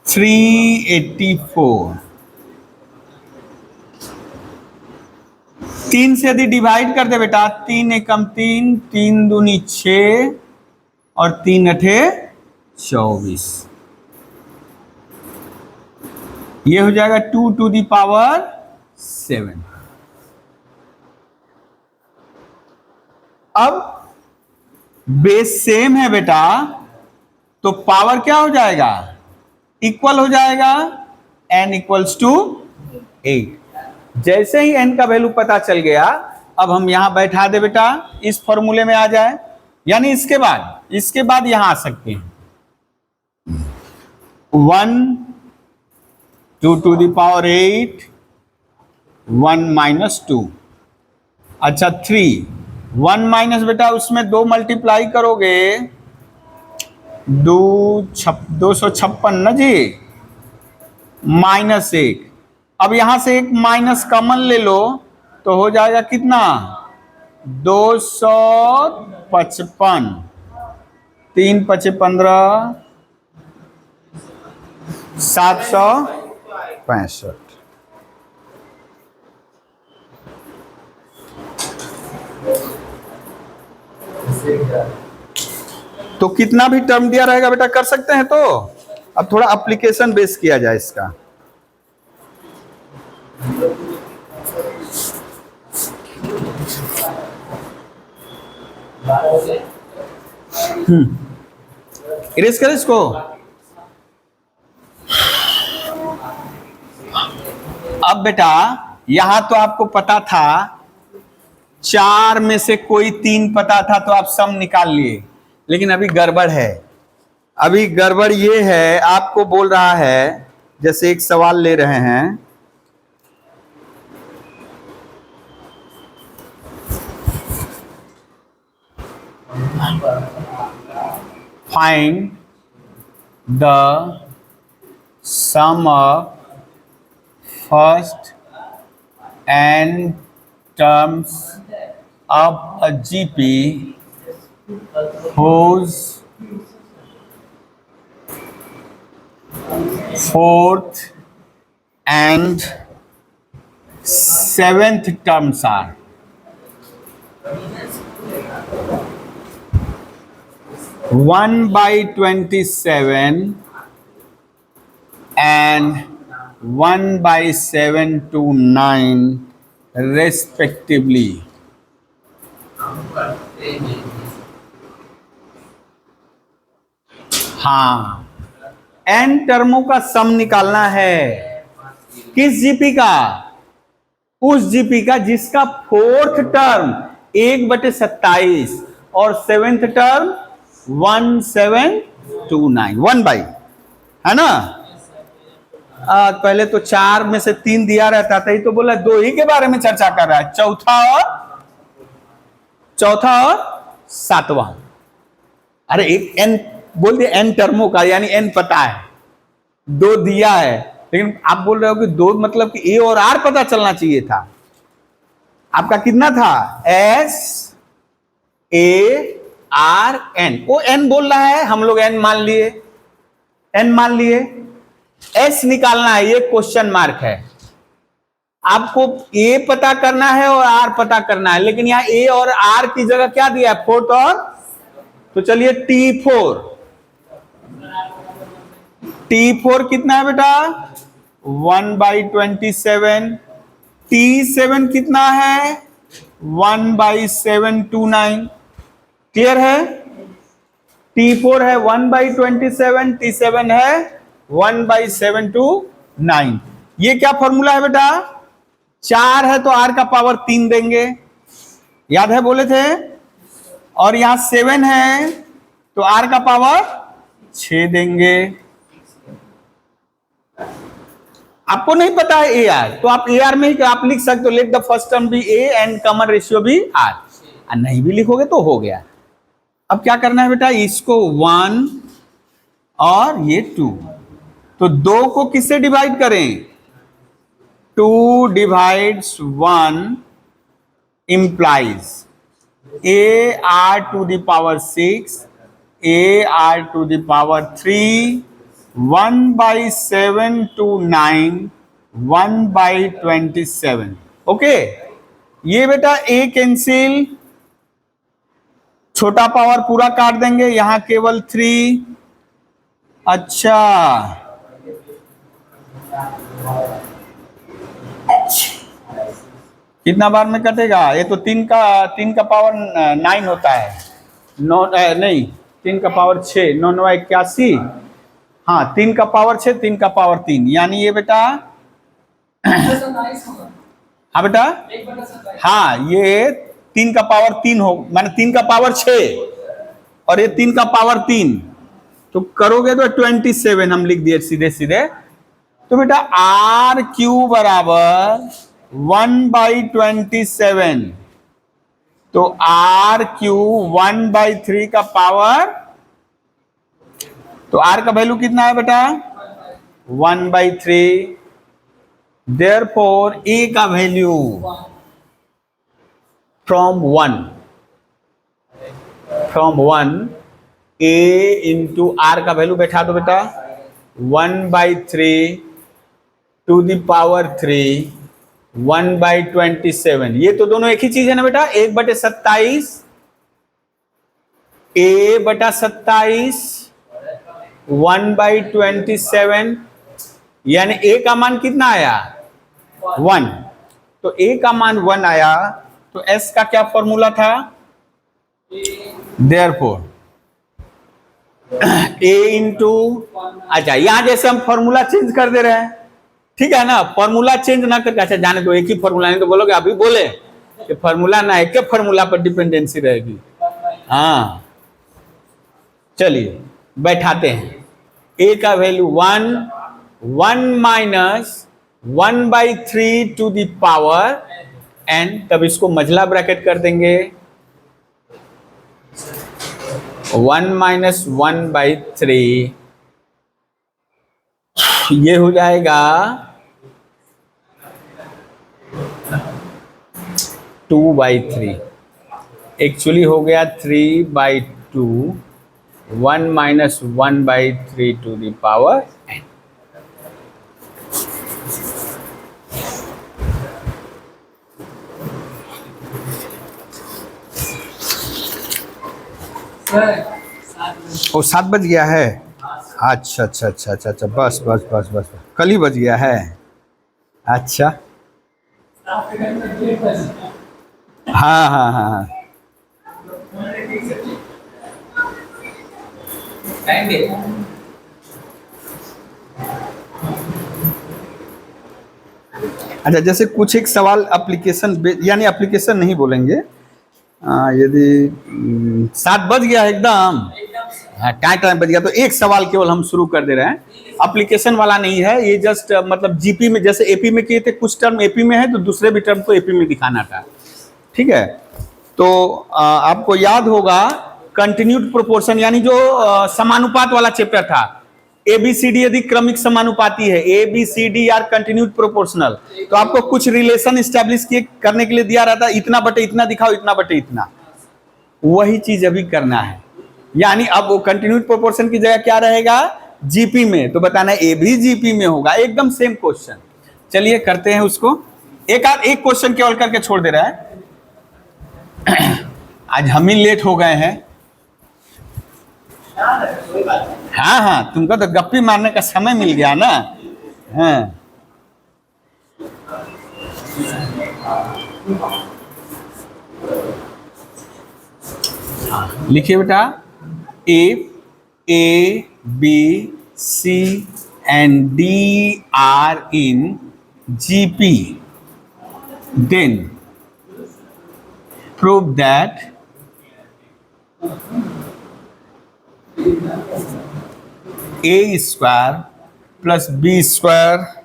384। 3 से यदि डिवाइड कर दे बेटा, 3 एकम 3, 3 दूनी 6 और 3 अठे 24, ये हो जाएगा 2 टू दी पावर 7। अब बेस सेम है बेटा, तो पावर क्या हो जाएगा, इक्वल हो जाएगा, n इक्वल्स टू 8। जैसे ही n का वैल्यू पता चल गया, अब हम यहां बैठा दे बेटा, इस फॉर्मूले में आ जाए, यानी इसके बाद यहां आ सकते हैं। 1 2 टू दी पावर 8, 1 माइनस 2, अच्छा 3, 1 माइनस बेटा उसमें 2 मल्टीप्लाई करोगे, 256 ना जी, माइनस 1। अब यहां से एक माइनस कॉमन ले लो तो हो जाएगा कितना, 255, 3 5 15, 765। तो कितना भी टर्म दिया रहेगा बेटा कर सकते हैं। तो अब थोड़ा एप्लीकेशन बेस किया जाए इसका। इरेज कर इसको। अब बेटा यहां तो आपको पता था, 4 में से कोई 3 पता था तो आप सम निकाल लिए, लेकिन अभी गड़बड़ है। अभी गड़बड़ ये है, आपको बोल रहा है, जैसे एक सवाल ले रहे हैं, find the sum of first n terms of a GP whose fourth and seventh terms are. One by 27 and 1 by 7 to 9 respectively. हाँ, n टर्मों का सम निकालना है। किस जीपी का? उस जीपी का जिसका फोर्थ टर्म 1/27 और सेवेंथ टर्म 1729, 1 बाई, है ना। पहले तो 4 में से 3 दिया रहता था, ही तो बोला 2 ही के बारे में चर्चा कर रहा है, चौथा और 7वां। अरे एक n बोल दिया, n टर्मों का, यानी n पता है, 2 दिया है, लेकिन आप बोल रहे हो कि 2 मतलब कि a और r पता चलना चाहिए था। आपका कितना था, s a r n, वो n बोल रहा है, हम लोग n मान लिए, s निकालना है, ये क्वेश्चन मार्क है। आपको a पता करना है और r पता करना है, लेकिन यहां a और r की जगह क्या दिया है, फोर्थ और, तो चलिए t4 कितना है बेटा, 1/27, t7 कितना है, 1/729, क्लियर है। t4 है 1/27, t7 है 1/729। ये क्या फॉर्मूला है बेटा, 4 है तो r का पावर 3 देंगे, याद है बोले थे, और यहां 7 है तो r का पावर 6 देंगे। आपको नहीं पता है ए आर, तो आप ए आर में ही आप लिख सकते हो, let the first term be a and common ratio भी आर, नहीं भी लिखोगे तो हो गया। अब क्या करना है बेटा, इसको 1 और ये 2, तो 2 को किससे डिवाइड करें, 2 divides 1 implies ar to the power 6, ar to the power 3, 1/7 to 9, 1/27, okay. ये बेटा ए कैंसिल, छोटा पावर पूरा काट देंगे, यहां केवल 3। अच्छा, कितना बार में कटेगा? ये तो 3 का पावर 9 होता है। नहीं, 3 का पावर 6, 9 9 81। हाँ, 3 का पावर 6, 3 का पावर 3, यानी ये बेटा हाँ बेटा, हाँ ये 3 का पावर 3 हो, माने 3 का पावर 6 और ये 3 का पावर 3, तो करोगे तो 27 हम लिख दिए सीधे सीधे। तो बेटा आर क्यू बराबर 1/27, तो आर क्यू 1/3 का पावर, तो आर का वैल्यू कितना है बेटा? 1/3। देयरफॉर ए का value from 1 a into r का वैल्यू बैठा दो बेटा 1/3 टू द पावर 3 1/27। ये तो दोनों एक ही चीज है ना बेटा, 1/27 a/27 1/27, यानी a का मान कितना आया? 1। तो a का मान 1 आया, तो s का क्या फॉर्मूला था? देयरफॉर a इंटू, अच्छा यहां जैसे हम फॉर्मूला चेंज कर दे रहे हैं, ठीक है ना, फॉर्मूला चेंज ना करके, अच्छा जाने दो, एक ही फॉर्मूला, नहीं तो बोलोगे अभी बोले कि फॉर्मूला ना है, क्या फॉर्मूला पर डिपेंडेंसी रहेगी। हाँ चलिए बैठाते हैं, a का value 1 minus 1/3 to the power n, तब इसको मझला ब्रैकेट कर देंगे, 1 माइनस 1/3, ये हो जाएगा 2/3, एक्चुअली हो गया 3/2, 1 minus 1/3 to the power n। ओ 7 बज गया है, अच्छा अच्छा अच्छा अच्छा अच्छा, बस बस बस बस, कल ही बज गया है, अच्छा हाँ हाँ हाँ हाँ, अच्छा जैसे कुछ एक सवाल एप्लीकेशन, यानी एप्लीकेशन नहीं बोलेंगे, यदि 7 बज गया एकदम, हाँ टाइम बज गया, तो एक सवाल केवल हम शुरू कर दे रहे हैं, एप्लीकेशन वाला नहीं है ये, जस्ट मतलब जीपी में, जैसे एपी में किए थे, कुछ टर्म एपी में है तो दूसरे भी टर्म को एपी में दिखाना था, ठीक है। तो आपको याद होगा कंटिन्यूड प्रोपोर्शन, यानी जो समानुपात वाला चैप्टर था, एबीसीडी यदि क्रमिक समानुपाती है, एबीसीडी आर कंटिन्यूड प्रोपोर्शनल, तो आपको कुछ रिलेशन स्टैब्लिश करने के लिए दिया रहता, इतना बटे इतना दिखाओ, इतना बटे इतना, वही चीज अभी करना है, यानी अब वो कंटिन्यूड प्रोपोर्शन की जगह क्या रहेगा? जीपी में, तो बताना ए भी जीपी में होगा, एकदम सेम क्वेश्चन। चलिए करते हैं उसको, एक क्वेश्चन केवल करके छोड़ दे रहा है, आज हम ही लेट हो गए हैं। हाँ हाँ, तुमको तो गप्पी मारने का समय मिल गया ना। हाँ लिखिए बेटा, if A, B, C and D are in GP, then prove that A square plus B square,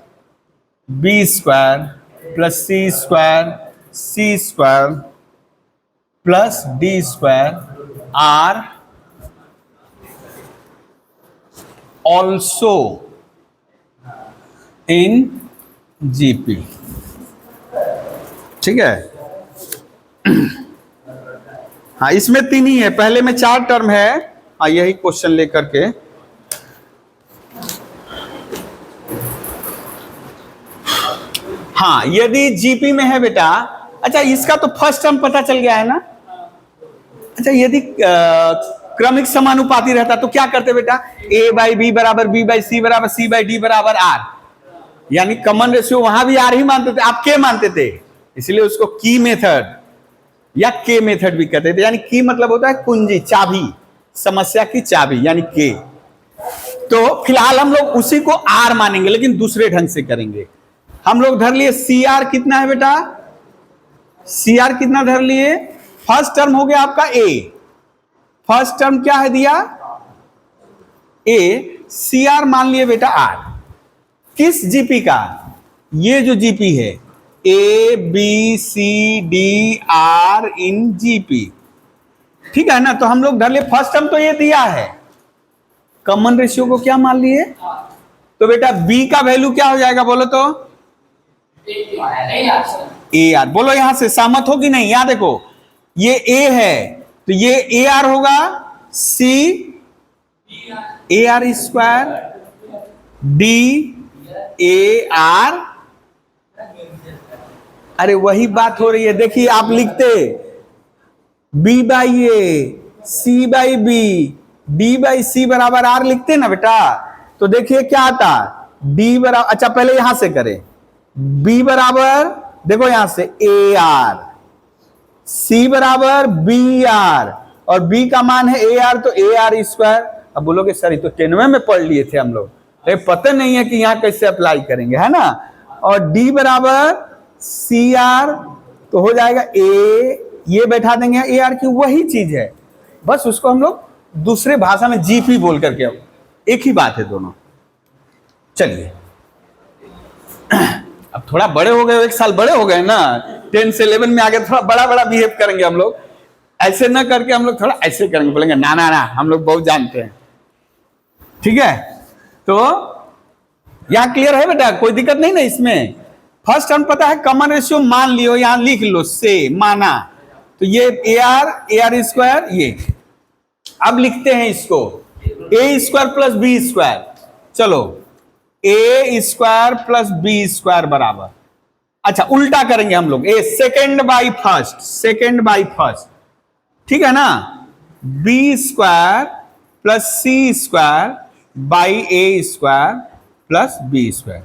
B square plus C square, C square plus D square are also in GP, ठीक है। हाँ इसमें 3 ही है, पहले में 4 term है, हाँ यही क्वेश्चन लेकर के, हाँ यदि जीपी में है बेटा अच्छा, इसका तो फर्स्ट टर्म पता चल गया है ना। अच्छा, यदि क्रमिक समानुपाती रहता तो क्या करते बेटा, a बाई बी बराबर b बाई सी बराबर c बाई डी बराबर r, यानी कॉमन रेशियो वहां भी r ही मानते थे, आप k मानते थे, इसलिए उसको की मेथड या के मेथड भी कहते थे। यानी की मतलब होता है कुंजी, चाबी, समस्या की चाबी, यानी के। तो फिलहाल हम लोग उसी को r मानेंगे, लेकिन दूसरे ढंग से करेंगे। हम लोग धर लिए CR कितना है बेटा, CR कितना धर लिए, फर्स्ट टर्म हो गया आपका A, फर्स्ट टर्म क्या है दिया A, CR मान लिए बेटा R, किस जीपी का, ये जो जीपी है ABCDR इन जीपी, ठीक है ना। तो हम लोग धर लिए फर्स्ट टर्म तो ये दिया है, कॉमन रेशियो को क्या मान लिए, तो बेटा B का वैल्यू क्या हो जाएगा बोलो तो, AR। बोलो यहां से सहमत हो कि नहीं, यहां देखो ये A है तो ये AR होगा, C AR square, D AR, अरे वही बात हो रही है। देखिए आप लिखते B by A, C by B, D by C बराबर R लिखते ना बेटा, तो देखिए क्या आता, D बराबर, अच्छा पहले यहां से करें, B बराबर देखो यहां से AR, C बराबर BR, और B का मान है AR तो AR स्क्वायर। अब बोलोगे सर ये तो 10वें में पढ़ लिए थे हम लोग, लेकिन पता नहीं है कि यहां कैसे अप्लाई करेंगे, है ना। और D बराबर CR तो हो जाएगा A, ये बैठा देंगे AR की, वही चीज है, बस उसको हम लोग दूसरे भाषा में जीपी बोल करके, एक ही बात है दोनों। चलिए अब थोड़ा बड़े हो गए, एक साल बड़े हो गए ना, 10 से 11 में आगे थोड़ा बड़ा बड़ा बिहेव करेंगे हम लोग, ऐसे ना करके हम लोग थोड़ा ऐसे करेंगे, बोलेंगे ना ना ना हम लोग बहुत जानते हैं, ठीक है। तो यहां क्लियर है बेटा, कोई दिक्कत नहीं ना इसमें। फर्स्ट टर्म पता है, कॉमन रेशियो मान लियो, यहां लिख लो से, माना, तो ये AR स्क्वायर, ये अब लिखते हैं इसको A square plus B square, चलो A square plus B square बराबर, अच्छा उल्टा करेंगे हम लोग, A second by first, second by first, ठीक है ना, B square plus C square by A square plus B square,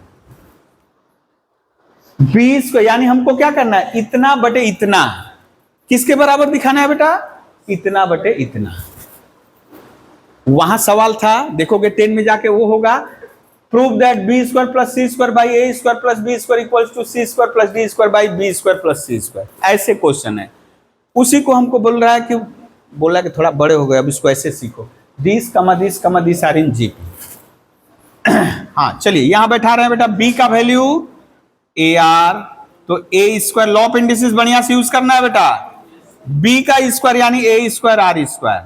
B square यानी हमको क्या करना है, इतना बटे इतना, किसके बराबर दिखाना है बेटा, इतना बटे इतना। वहां सवाल था, देखोगे 10 में जाके वो होगा, prove that B square plus C square by A square plus B square equals to C square plus D square by B square plus C square, ऐसे क्वेश्चन है। उसी को हमको बोल रहा है कि, बोला कि थोड़ा बड़े हो गए, अब इसको ऐसे सीखो, दिस आर इन जीपी। हाँ चलिए यहां बैठा रहे हैं बेटा, B का वैल्यू AR, तो A square, law of indices बढ़िया से यूज करना है बेटा, B का स्क्वायर यानी A square R square,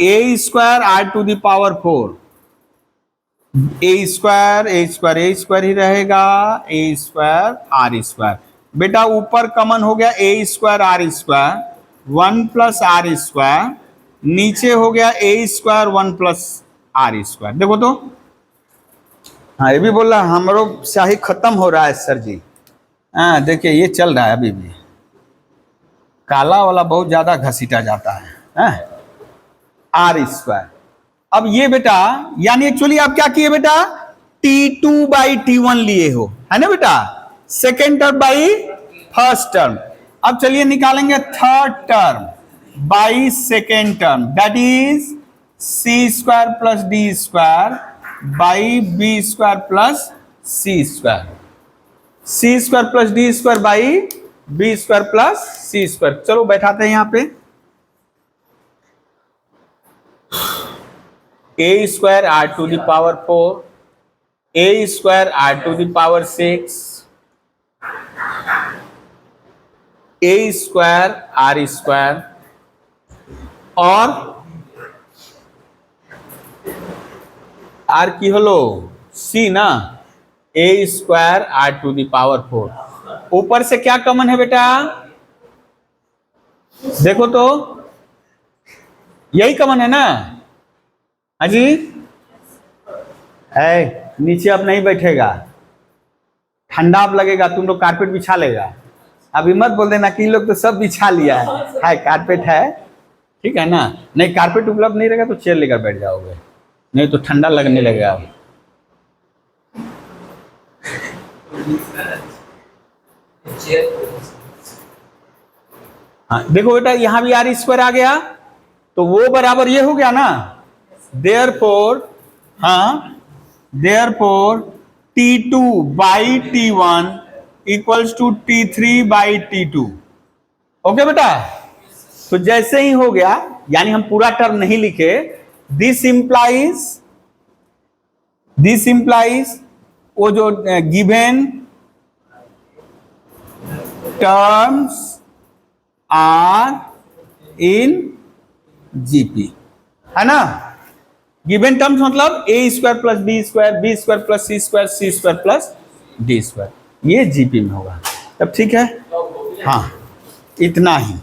A square R to the power 4, A square ही रहेगा, A स्क्वायर R स्क्वायर, बेटा ऊपर कॉमन हो गया A square R square 1 plus R square, नीचे हो गया A square 1 plus R square. देखो तो, हाँ ये भी बोल रहा है हमरो शाही खत्म हो रहा है सर जी, हाँ देखिए ये चल रहा है अभी भी, काला वाला बहुत ज्यादा घसीटा जाता है, R स्क्वायर। अब ये बेटा यानी एक्चुअली आप क्या किए बेटा, T2 बाई T1 लिए हो, है ना बेटा, second term by first term. अब चलिए निकालेंगे third term by second term, that is C square plus D square by B square plus C square, C square plus D square by B square plus C square. चलो बैठाते हैं यहां पे, A square R to the power 4, A square R to the power 6, A square R square, और R की हलो C ना, A square R to the power 4, ऊपर से क्या कॉमन है बेटा, देखो तो यही कॉमन है ना, हाजी है, नीचे अब नहीं बैठेगा, ठंडा अब लगेगा, तुम लोग कारपेट बिछा लेगा, अभी मत बोल देना कि इन लोग तो सब बिछा लिया है कारपेट है, ठीक है ना। नहीं कारपेट उपलब्ध नहीं रहेगा तो चेयर लेकर बैठ जाओगे, नहीं तो ठंडा लगने लगेगा। हाँ देखो बेटा यहाँ भी आर स्क्वायर आ गया, तो वो बराबर ये हो गया ना, देयरफॉर हाँ therefore T2 by T1 equals to T3 by T2। Okay बेटा, तो जैसे ही हो गया, यानी हम पूरा टर्म नहीं लिखे, दिस इंप्लाइज वो जो given terms are in GP, है ना। गिवन टर्म्स मतलब A square plus B square plus C square plus D square, ये जीपी में होगा। तब ठीक है, हाँ इतना ही।